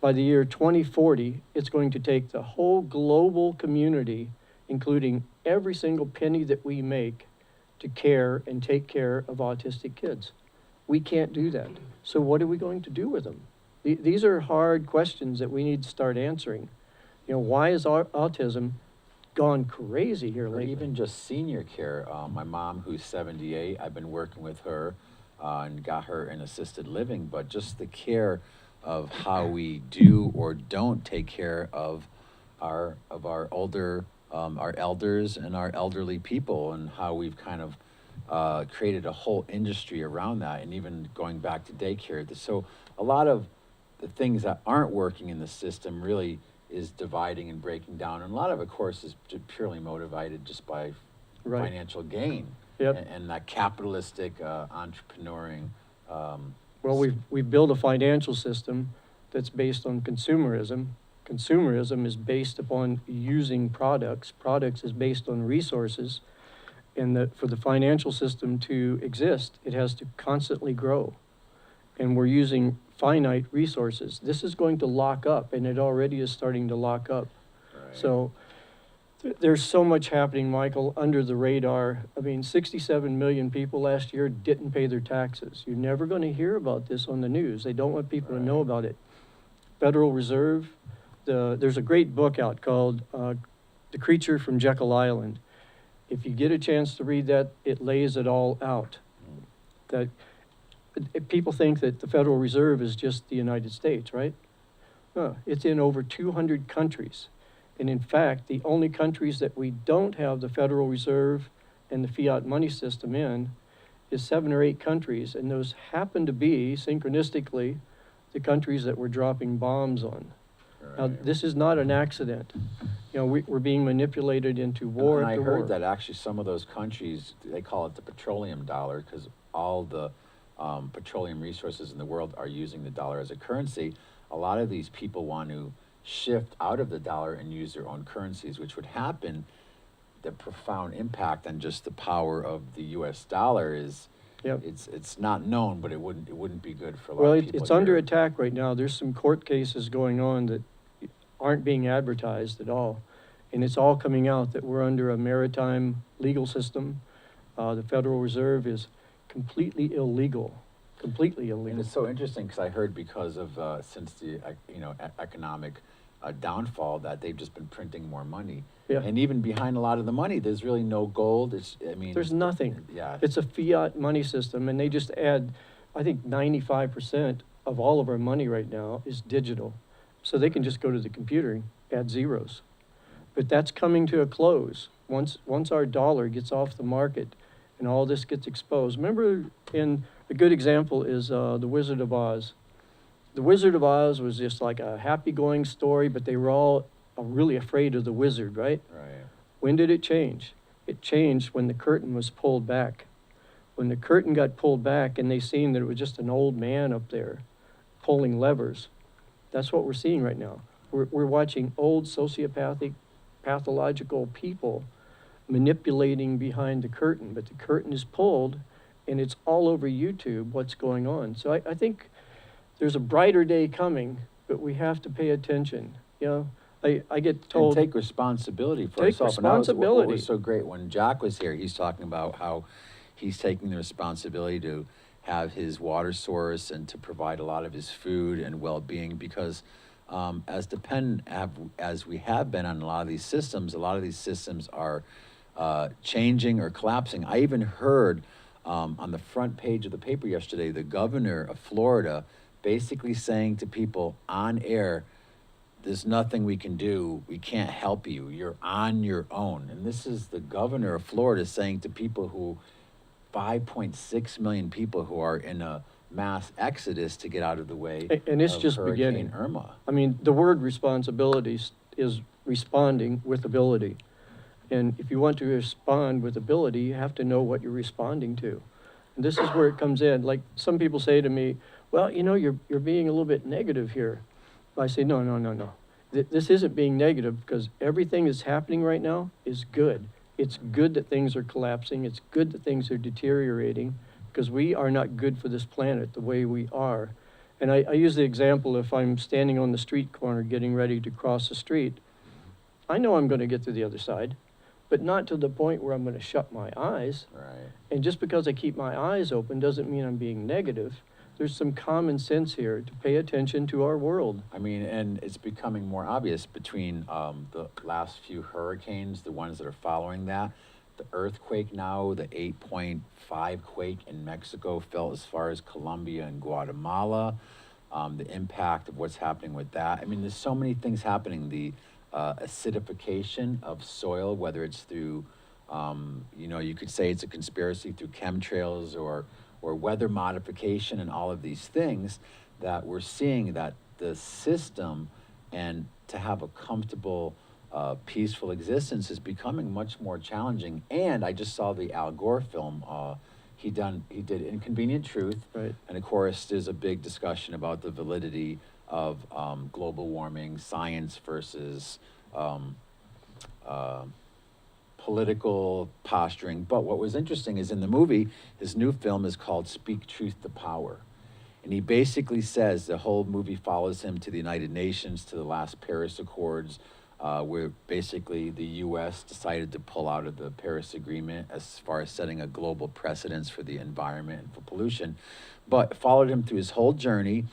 by the year 2040, it's going to take the whole global community, including every single penny that we make, to care and take care of autistic kids. We can't do that. So what are we going to do with them? These are hard questions that we need to start answering. Why is autism gone crazy here lately? Or even just senior care. My mom, who's 78, I've been working with her and got her in assisted living, but just the care of how we do or don't take care of our older, our elders and our elderly people, and how we've kind of created a whole industry around that, and even going back to daycare. So a lot of the things that aren't working in the system really is dividing and breaking down. And a lot of course, is purely motivated just by financial gain. Yep. And that capitalistic entrepreneuring. Well, we've built a financial system that's based on consumerism. Consumerism is based upon using products. Products is based on resources. And for the financial system to exist, it has to constantly grow. And we're using finite resources. This is going to lock up, and it already is starting to lock up. Right. So there's so much happening, Michael, under the radar. I mean, 67 million people last year didn't pay their taxes. You're never going to hear about this on the news. They don't want people to know about it. Federal Reserve, there's a great book out called The Creature from Jekyll Island. If you get a chance to read that, it lays it all out. That people think that the Federal Reserve is just the United States, right? No, it's in over 200 countries. And in fact, the only countries that we don't have the Federal Reserve and the fiat money system in is 7 or 8 countries, and those happen to be, synchronistically, the countries that we're dropping bombs on. Right. Now, this is not an accident. You know, we're being manipulated into war and after I heard war. that actually some of those countries, they call it the petroleum dollar, because all the petroleum resources in the world are using the dollar as a currency. A lot of these people want to shift out of the dollar and use their own currencies, which would happen. The profound impact on just the power of the U.S. dollar is, it's not known, but it wouldn't be good for a lot of people. It's under attack right now. There's some court cases going on that aren't being advertised at all, and it's all coming out that we're under a maritime legal system. The Federal Reserve is completely illegal. Completely illegal. And it's so interesting because I heard because of since the economic downfall that they've just been printing more money. Yeah. And even behind a lot of the money, there's really no gold. There's nothing. Yeah. It's a fiat money system, and they just add, I think 95% of all of our money right now is digital. So they can just go to the computer and add zeros. But that's coming to a close. Once our dollar gets off the market and all this gets exposed. Remember, a good example is The Wizard of Oz. The Wizard of Oz was just like a happy-going story, but they were all really afraid of the wizard, right? Right. When did it change? It changed when the curtain was pulled back. When the curtain got pulled back and they seen that it was just an old man up there pulling levers. That's what we're seeing right now. We're watching old sociopathic, pathological people manipulating behind the curtain, but the curtain is pulled and it's all over YouTube what's going on. So I think there's a brighter day coming, but we have to pay attention. You know, I get told... And take responsibility for ourselves. Responsibility. And what was so great, when Jack was here, he's talking about how he's taking the responsibility to have his water source and to provide a lot of his food and well-being, because as we have been on a lot of these systems are changing or collapsing. I even heard on the front page of the paper yesterday, the governor of Florida basically saying to people on air, there's nothing we can do. We can't help you. You're on your own. And this is the governor of Florida saying to people 5.6 million people who are in a mass exodus to get out of the way and it's of just Hurricane beginning. Irma. I mean, the word responsibility is responding with ability. And if you want to respond with ability, you have to know what you're responding to. And this is where it comes in. Like some people say to me, well, you know, you're being a little bit negative here. I say, no. This isn't being negative, because everything that's happening right now is good. It's good that things are collapsing. It's good that things are deteriorating, because we are not good for this planet the way we are. And I use the example, if I'm standing on the street corner getting ready to cross the street, I know I'm going to get to the other side, but not to the point where I'm going to shut my eyes. Right. And just because I keep my eyes open doesn't mean I'm being negative. There's some common sense here to pay attention to our world. I mean, and it's becoming more obvious between the last few hurricanes, the ones that are following that, the earthquake now, the 8.5 quake in Mexico felt as far as Colombia and Guatemala, the impact of what's happening with that. I mean, there's so many things happening. The acidification of soil, whether it's through, you could say it's a conspiracy through chemtrails or weather modification and all of these things that we're seeing, that the system and to have a comfortable, peaceful existence is becoming much more challenging. And I just saw the Al Gore film. He did Inconvenient Truth. Right. And of course, there's a big discussion about the validity of global warming, science versus political posturing. But what was interesting is in the movie, his new film is called Speak Truth to Power. And he basically says, the whole movie follows him to the United Nations, to the last Paris Accords, where basically the U.S. decided to pull out of the Paris Agreement as far as setting a global precedence for the environment and for pollution. But followed him through his whole journey.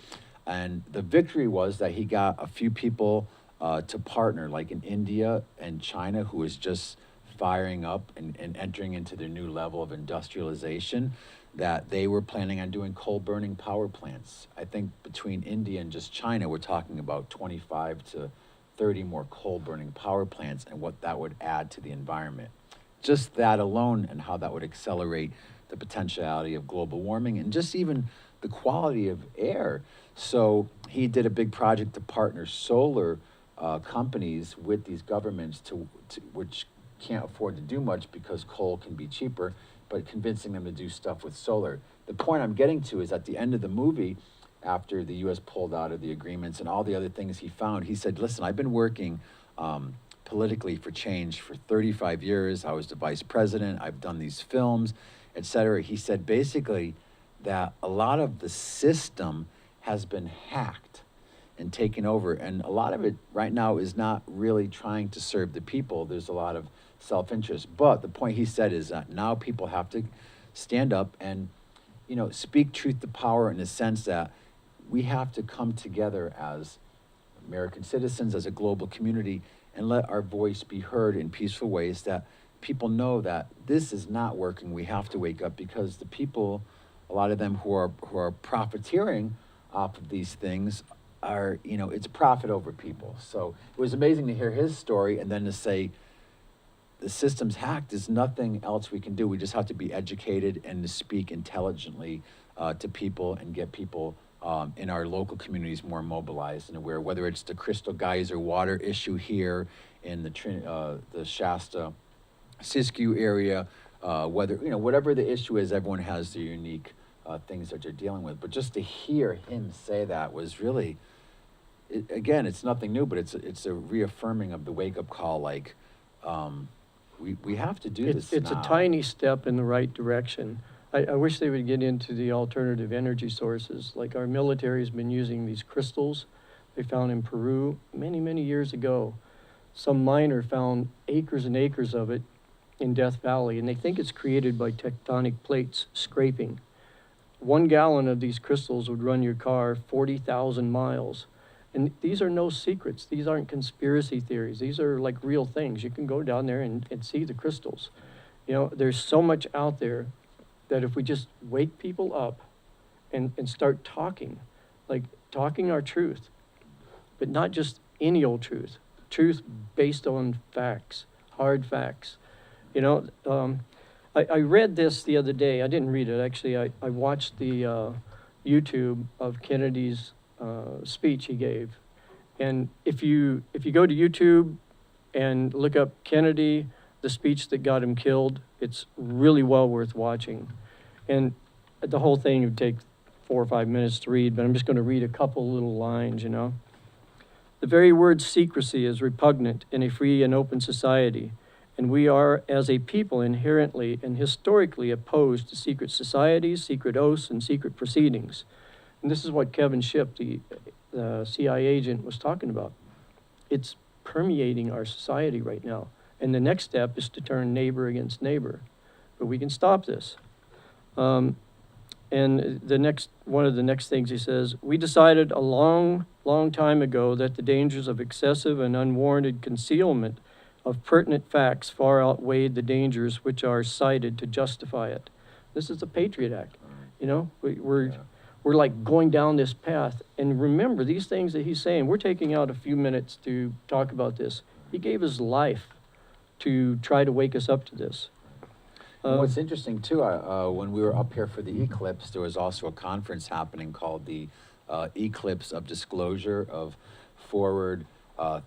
And the victory was that he got a few people to partner, like in India and China, who was just firing up and entering into their new level of industrialization, that they were planning on doing coal-burning power plants. I think between India and just China, we're talking about 25 to 30 more coal-burning power plants and what that would add to the environment. Just that alone and how that would accelerate the potentiality of global warming and just even the quality of air. So he did a big project to partner solar companies with these governments to which can't afford to do much because coal can be cheaper, but convincing them to do stuff with solar. The point I'm getting to is at the end of the movie, after the U.S. pulled out of the agreements and all the other things he found, he said, listen, I've been working politically for change for 35 years. I was the vice president. I've done these films, et cetera. He said basically that a lot of the system has been hacked and taken over. And a lot of it right now is not really trying to serve the people. There's a lot of self-interest. But the point he said is that now people have to stand up and, you know, speak truth to power in the sense that we have to come together as American citizens, as a global community, and let our voice be heard in peaceful ways that people know that this is not working. We have to wake up because the people, a lot of them who are profiteering off of these things are, you know, it's profit over people. So it was amazing to hear his story and then to say, the system's hacked, there's nothing else we can do. We just have to be educated and to speak intelligently to people and get people in our local communities more mobilized and aware, whether it's the Crystal Geyser water issue here in the Shasta, Siskiyou area, whether, you know, whatever the issue is, everyone has their unique things that they're dealing with. But just to hear him say that was really, again, it's nothing new, but it's a reaffirming of the wake-up call, like, we have to do this It's now. a tiny step in the right direction. I wish they would get into the alternative energy sources. Like our military has been using these crystals they found in Peru many, many years ago. Some miner found acres and acres of it in Death Valley, and they think it's created by tectonic plates scraping. 1 gallon of these crystals would run your car 40,000 miles. And these are no secrets. These aren't conspiracy theories. These are like real things. You can go down there and see the crystals. You know, there's so much out there that if we just wake people up and start talking, like talking our truth, but not just any old truth, truth based on facts, hard facts. You know, I read this the other day. I didn't read it, actually. I watched the YouTube of Kennedy's speech he gave. And if you go to YouTube and look up Kennedy, the speech that got him killed, it's really well worth watching. And the whole thing would take 4 or 5 minutes to read, but I'm just going to read a couple little lines, you know. The very word secrecy is repugnant in a free and open society, and we are, as a people, inherently and historically opposed to secret societies, secret oaths, and secret proceedings. And this is what Kevin Shipp, the CIA agent, was talking about. It's permeating our society right now. And the next step is to turn neighbor against neighbor. But we can stop this. And one of the next things he says, we decided a long, long time ago that the dangers of excessive and unwarranted concealment of pertinent facts far outweighed the dangers which are cited to justify it. This is the Patriot Act. You know, we're like going down this path. And remember, these things that he's saying, we're taking out a few minutes to talk about this. He gave his life to try to wake us up to this. What's interesting too, when we were up here for the eclipse, there was also a conference happening called the Eclipse of Disclosure of forward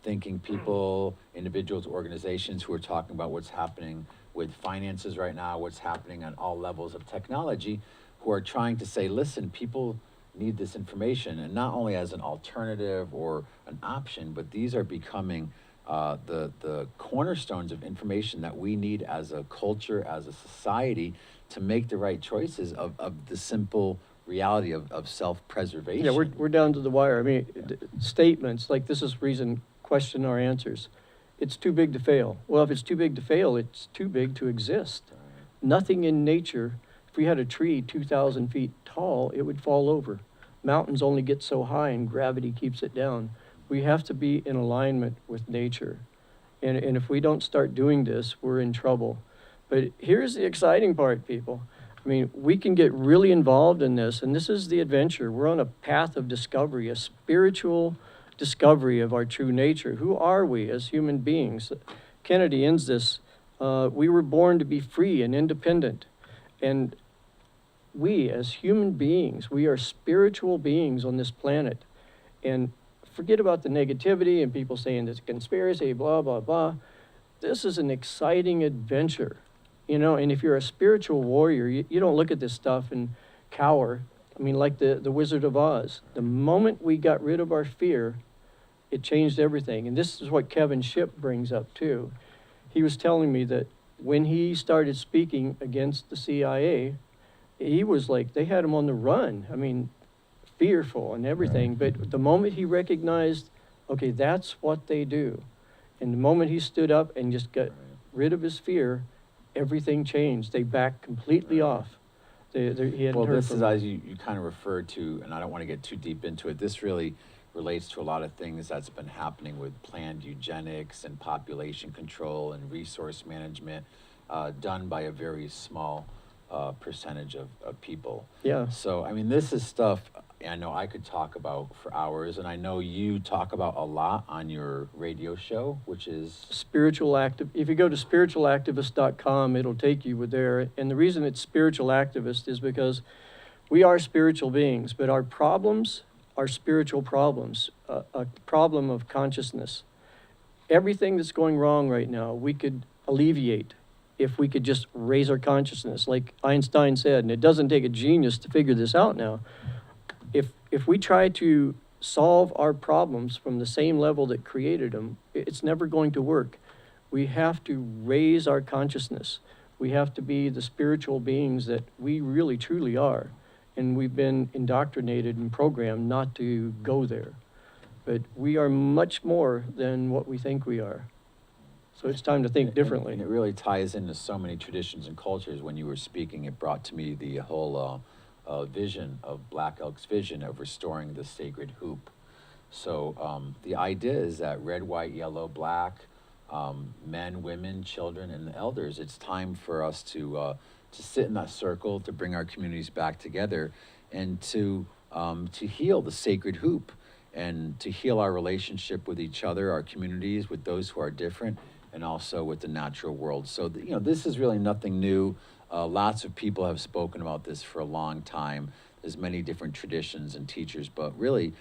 thinking people, individuals, organizations who are talking about what's happening with finances right now, what's happening on all levels of technology, who are trying to say, listen, people need this information, and not only as an alternative or an option, but these are becoming the cornerstones of information that we need as a culture, as a society, to make the right choices of the simple reality of self-preservation. Yeah, we're down to the wire. I mean, statements like this is reason question our answers. It's too big to fail. Well, if it's too big to fail, it's too big to exist. Nothing in nature, if we had a tree 2,000 feet tall, it would fall over. mountains only get so high and gravity keeps it down. We have to be in alignment with nature. And if we don't start doing this, we're in trouble. But here's the exciting part, people. I mean, we can get really involved in this, and this is the adventure. We're on a path of discovery, a spiritual discovery of our true nature. Who are we as human beings? Kennedy ends this. We were born to be free and independent. And we, as human beings, we are spiritual beings on this planet. And forget about the negativity and people saying it's a conspiracy, blah, blah, blah. This is an exciting adventure, you know, and if you're a spiritual warrior, you don't look at this stuff and cower. I mean, like the Wizard of Oz. The moment we got rid of our fear, it changed everything. And this is what Kevin Shipp brings up too. He was telling me that when he started speaking against the CIA, he was like, they had him on the run. I mean, fearful and everything. But the moment he recognized, okay, that's what they do. And the moment he stood up and just got rid of his fear, everything changed. They backed completely off. He hadn't Well, heard this from is, them. as you kind of referred to, and I don't want to get too deep into it, this really relates to a lot of things that's been happening with planned eugenics and population control and resource management done by a very small percentage of people. Yeah. So, I mean, this is stuff I know I could talk about for hours, and I know you talk about a lot on your radio show, which is Spiritual Active. If you go to spiritualactivist.com, it'll take you there. And the reason it's spiritual activist is because we are spiritual beings, but our problems are spiritual problems, a problem of consciousness. Everything that's going wrong right now, we could alleviate if we could just raise our consciousness, like Einstein said, and it doesn't take a genius to figure this out now. If we try to solve our problems from the same level that created them, it's never going to work. We have to raise our consciousness. We have to be the spiritual beings that we really truly are. And we've been indoctrinated and programmed not to go there. But we are much more than what we think we are. So it's time to think differently. And it really ties into so many traditions and cultures. When you were speaking, it brought to me the whole vision of Black Elk's vision of restoring the sacred hoop. So the idea is that red, white, yellow, black, men, women, children, and the elders, it's time for us to sit in that circle, to bring our communities back together, and to heal the sacred hoop, and to heal our relationship with each other, our communities, with those who are different, and also with the natural world. So, you know, this is really nothing new. Lots of people have spoken about this for a long time. There's many different traditions and teachers, but really,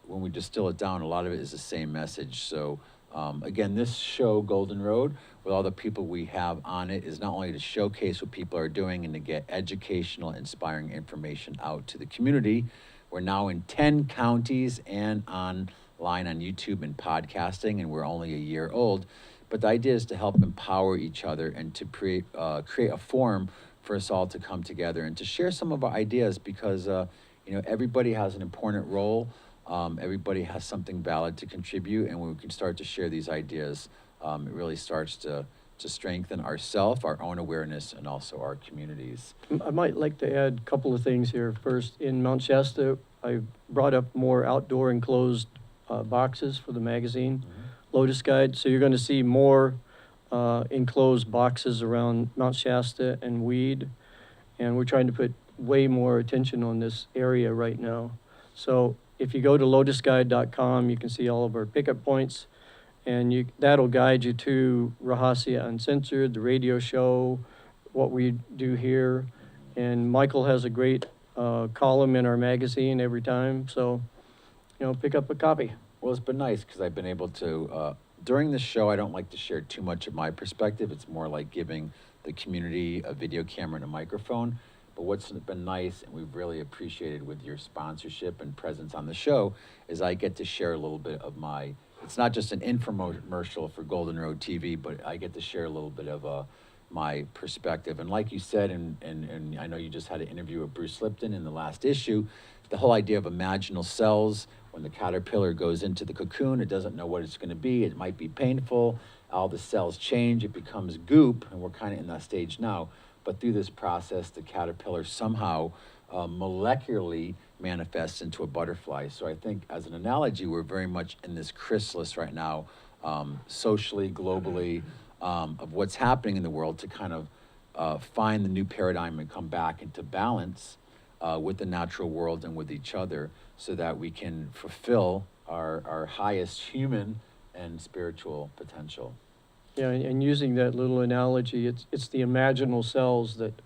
when we distill it down, a lot of it is the same message. So, again, this show, Golden Road, with all the people we have on it, is not only to showcase what people are doing and to get educational, inspiring information out to the community. We're now in 10 counties and online on YouTube and podcasting, and we're only a year old. But the idea is to help empower each other and to create a forum for us all to come together and to share some of our ideas, because you know, everybody has an important role. Everybody has something valid to contribute, and when we can start to share these ideas, it really starts to strengthen ourselves, our own awareness, and also our communities. I might like to add a couple of things here. First, in Mount Shasta, I brought up more outdoor enclosed boxes for the magazine. Lotus Guide, so you're going to see more enclosed boxes around Mount Shasta and Weed, and we're trying to put way more attention on this area right now. So if you go to lotusguide.com, you can see all of our pickup points, and that'll guide you to Rahasia Uncensored, the radio show, what we do here, and Michael has a great column in our magazine every time, so, you know, pick up a copy. Well, it's been nice because I've been able to, during the show, I don't like to share too much of my perspective. It's more like giving the community a video camera and a microphone. But what's been nice, and we've really appreciated with your sponsorship and presence on the show, is I get to share a little bit of my, it's not just an infomercial for Golden Road TV, but I get to share a little bit of my perspective. And like you said, and I know you just had an interview with Bruce Lipton in the last issue, the whole idea of imaginal cells. When the caterpillar goes into the cocoon, it doesn't know what it's going to be. It might be painful. All the cells change. It becomes goop, and we're kind of in that stage now. But through this process, the caterpillar somehow molecularly manifests into a butterfly. So I think as an analogy, we're very much in this chrysalis right now, socially, globally, of what's happening in the world to kind of find the new paradigm and come back into balance with the natural world and with each other so that we can fulfill our highest human and spiritual potential. Yeah, and using that little analogy, it's the imaginal cells that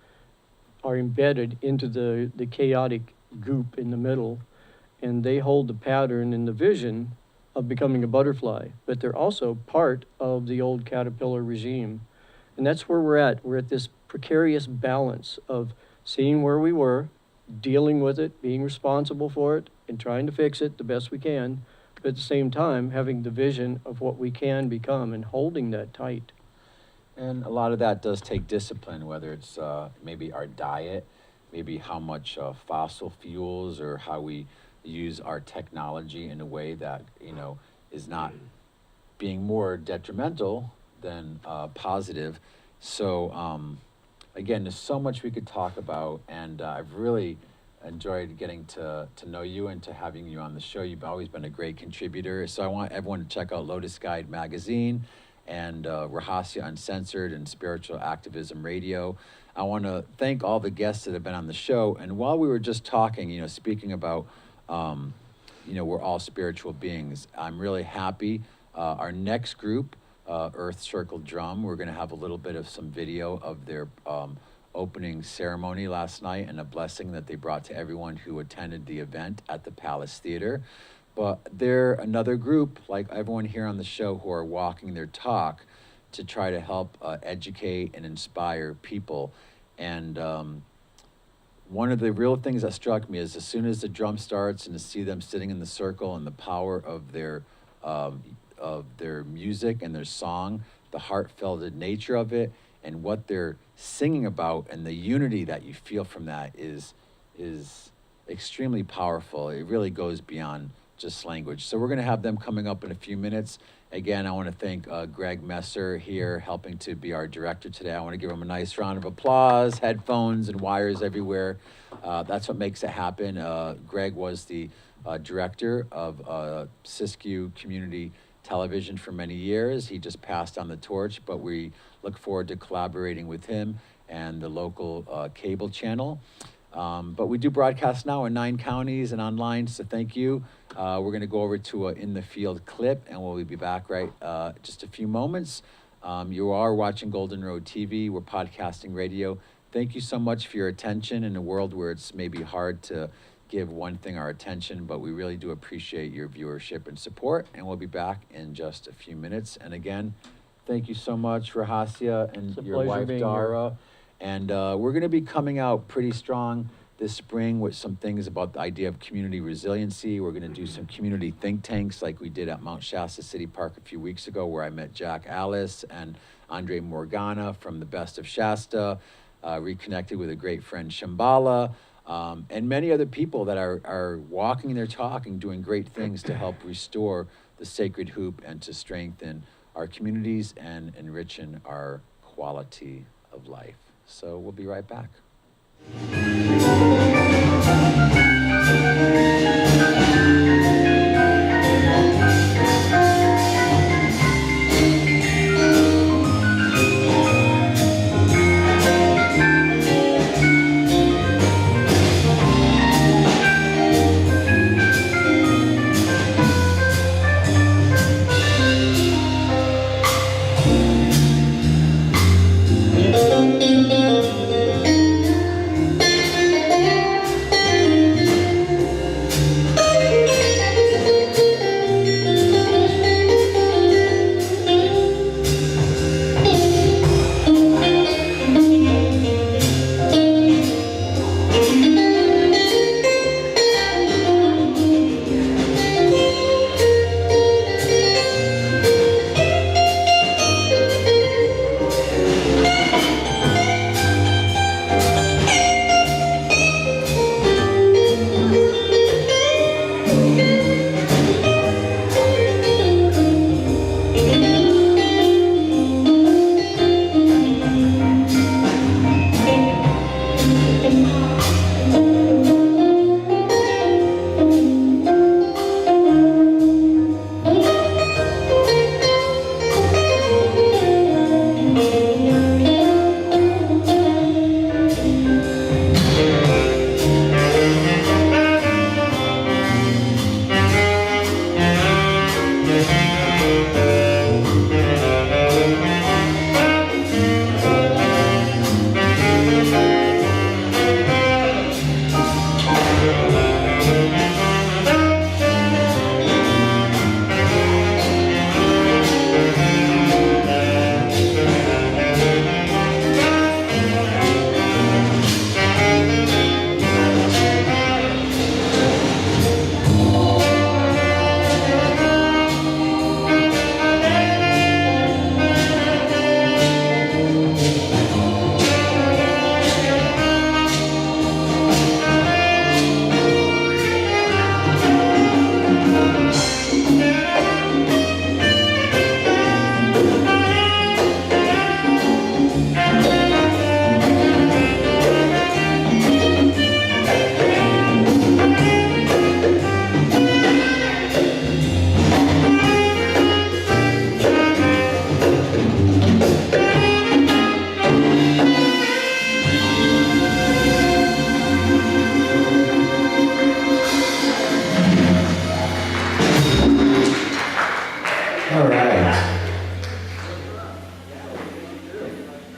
are embedded into the chaotic goop in the middle, and they hold the pattern and the vision of becoming a butterfly, but they're also part of the old caterpillar regime. And that's where we're at. We're at this precarious balance of seeing where we were, dealing with it, being responsible for it, and trying to fix it the best we can, but at the same time having the vision of what we can become and holding that tight. And a lot of that does take discipline, whether it's maybe our diet, maybe how much fossil fuels, or how we use our technology in a way that, you know, is not being more detrimental than positive. So again, there's so much we could talk about, and I've really enjoyed getting to know you and to having you on the show. You've always been a great contributor. So I want everyone to check out Lotus Guide magazine and Rahasya Uncensored and Spiritual Activism Radio. I want to thank all the guests that have been on the show. And while we were just talking, you know, speaking about, you know, we're all spiritual beings, I'm really happy. Our next group, Earth Circle Drum, we're going to have a little bit of some video of their opening ceremony last night and a blessing that they brought to everyone who attended the event at the Palace Theater. But they're another group, like everyone here on the show, who are walking their talk to try to help educate and inspire people. And one of the real things that struck me is as soon as the drum starts and to see them sitting in the circle and the power of their music and their song, the heartfelt nature of it, and what they're singing about, and the unity that you feel from that is extremely powerful. It really goes beyond just language. So we're going to have them coming up in a few minutes. Again, I want to thank Greg Messer here, helping to be our director today. I want to give him a nice round of applause, headphones and wires everywhere. That's what makes it happen. Greg was the director of Siskiyou Community Television for many years. He just passed on the torch, but we look forward to collaborating with him and the local cable channel. But we do broadcast now in 9 counties and online, so thank you. We're going to go over to an In the Field clip, and we'll be back just a few moments. You are watching Golden Road TV. We're podcasting radio. Thank you so much for your attention in a world where it's maybe hard to give one thing our attention, but we really do appreciate your viewership and support, and we'll be back in just a few minutes. And again, thank you so much, Rahasya, and your wife, Dara. And we're going to be coming out pretty strong this spring with some things about the idea of community resiliency. We're going to do some community think tanks like we did at Mount Shasta City Park a few weeks ago, where I met Jack Alice and Andre Morgana from the Best of Shasta, reconnected with a great friend, Shambhala, and many other people that are walking their talk and doing great things to help restore the sacred hoop and to strengthen our communities and enrichen our quality of life. So we'll be right back.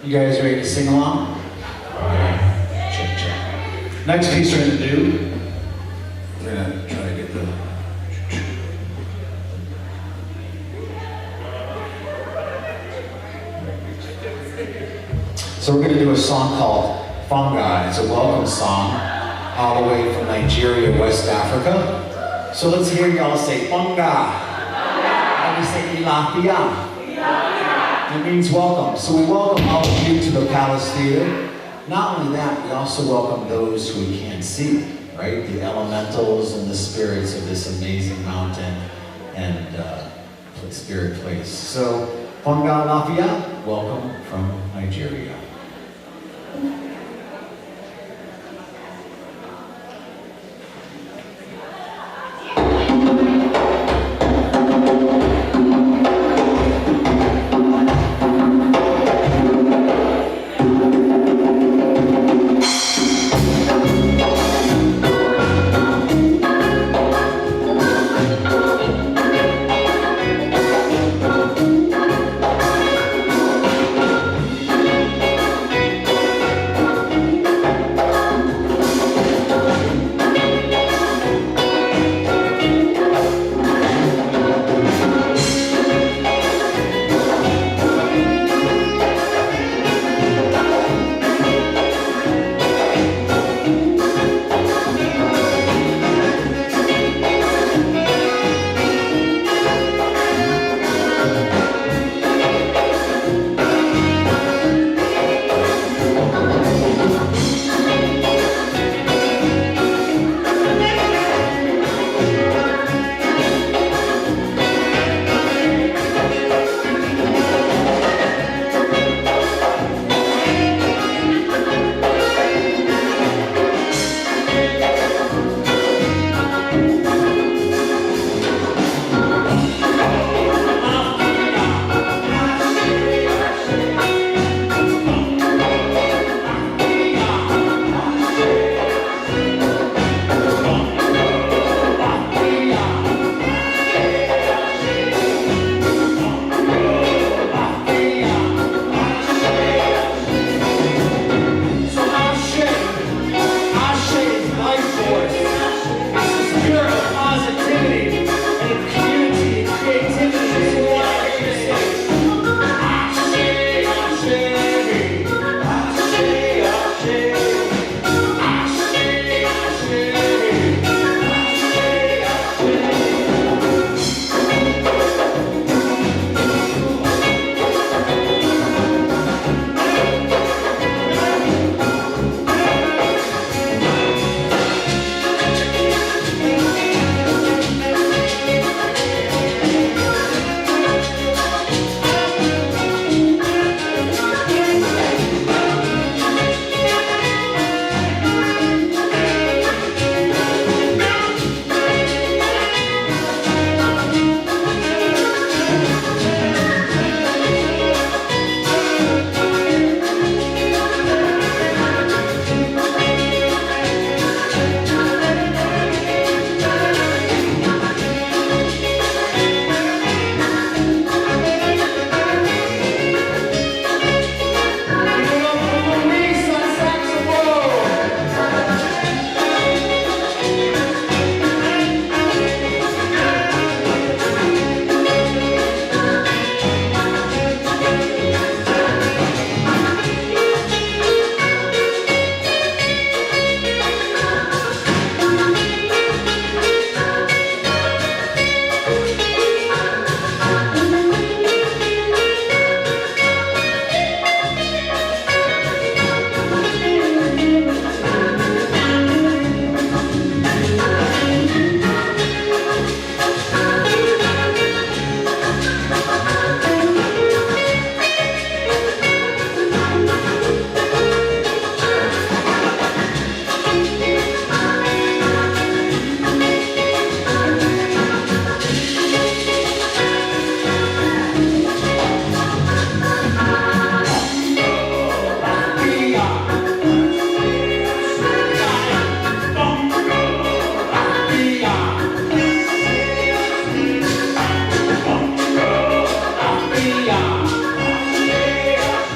You guys ready to sing along? All right. Check, check. Next piece we're going to do, we're going to try to get the... So we're going to do a song called Fungi. It's a welcome song all the way from Nigeria, West Africa. So let's hear y'all say Fungi. And we say Ilafia. It means welcome. So we welcome all of you to the Palace Theater. Not only that, we also welcome those who we can't see, right? The elementals and the spirits of this amazing mountain and spirit place. So, Funga Lafia, welcome from Nigeria.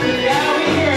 Yeah, we hear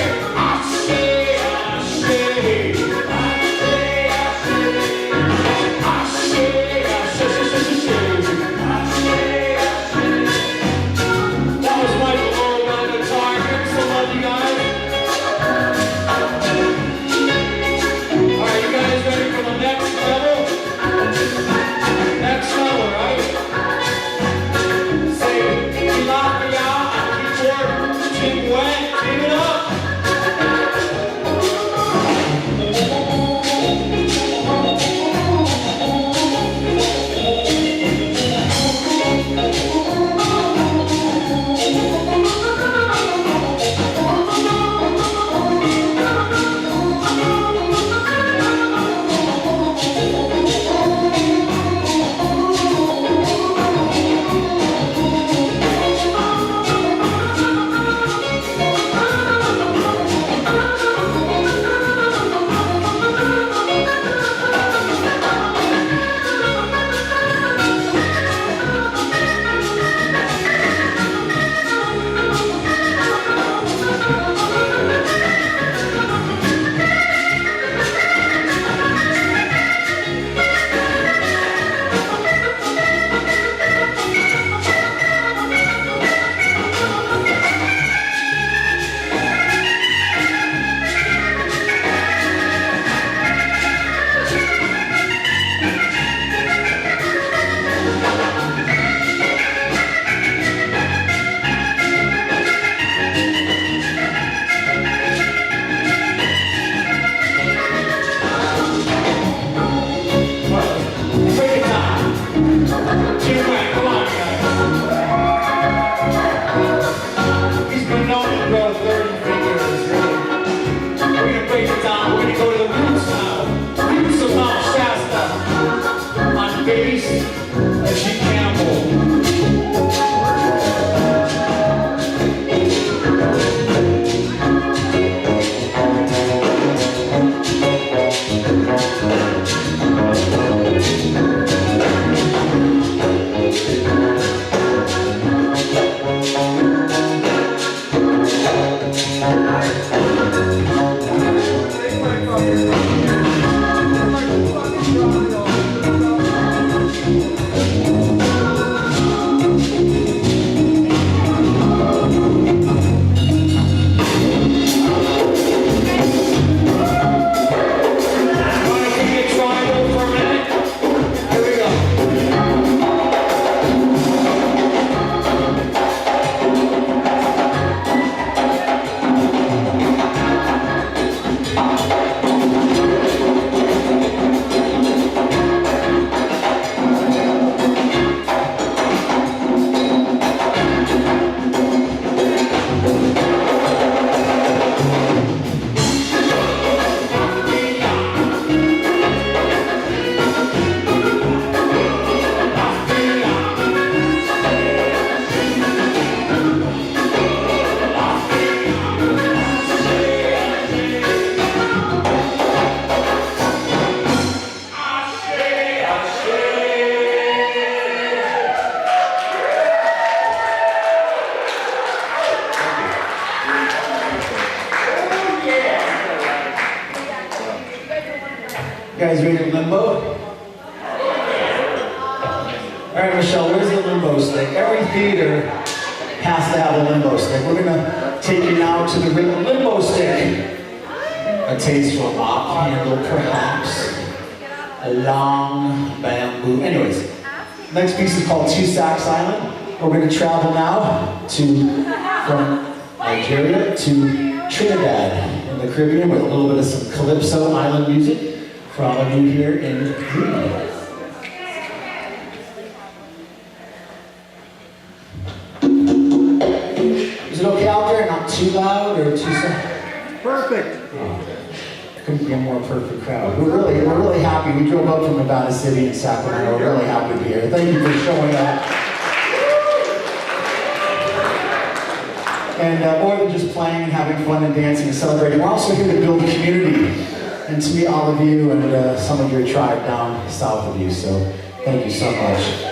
guys ready to limbo? All right, Michelle, where's the limbo stick? Every theater has to have a limbo stick. We're gonna take you now to the limbo stick. A tasteful mop handle, perhaps. A long bamboo. Anyways, next piece is called Two Sacks Island. We're gonna travel now from Nigeria to Trinidad in the Caribbean with a little bit of some calypso island music from a new here in Green. Is it okay out there? Not too loud or too soft? Perfect. Couldn't be a more perfect crowd. We're really happy. We drove up from Nevada City in Sacramento. We're really happy to be here. Thank you for showing up. And more than just playing and having fun and dancing and celebrating, we're also here to build a community and to meet all of you and some of your tribe down south of you. So thank you so much.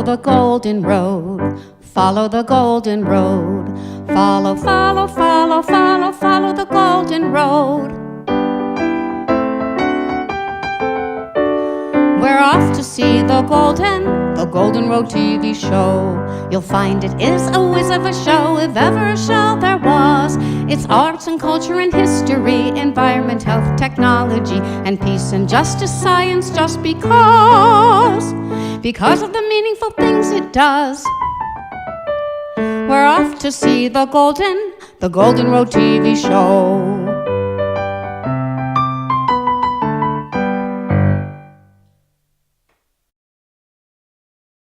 the golden road. Follow the golden road. Follow, follow, follow, follow, follow the golden road. We're off to see the Golden Road TV show. You'll find it is a whiz of a show, if ever a show there was. It's arts and culture and history, environment, health, technology, and peace and justice, science, just because of the meaningful things it does. We're off to see the Golden Road TV show.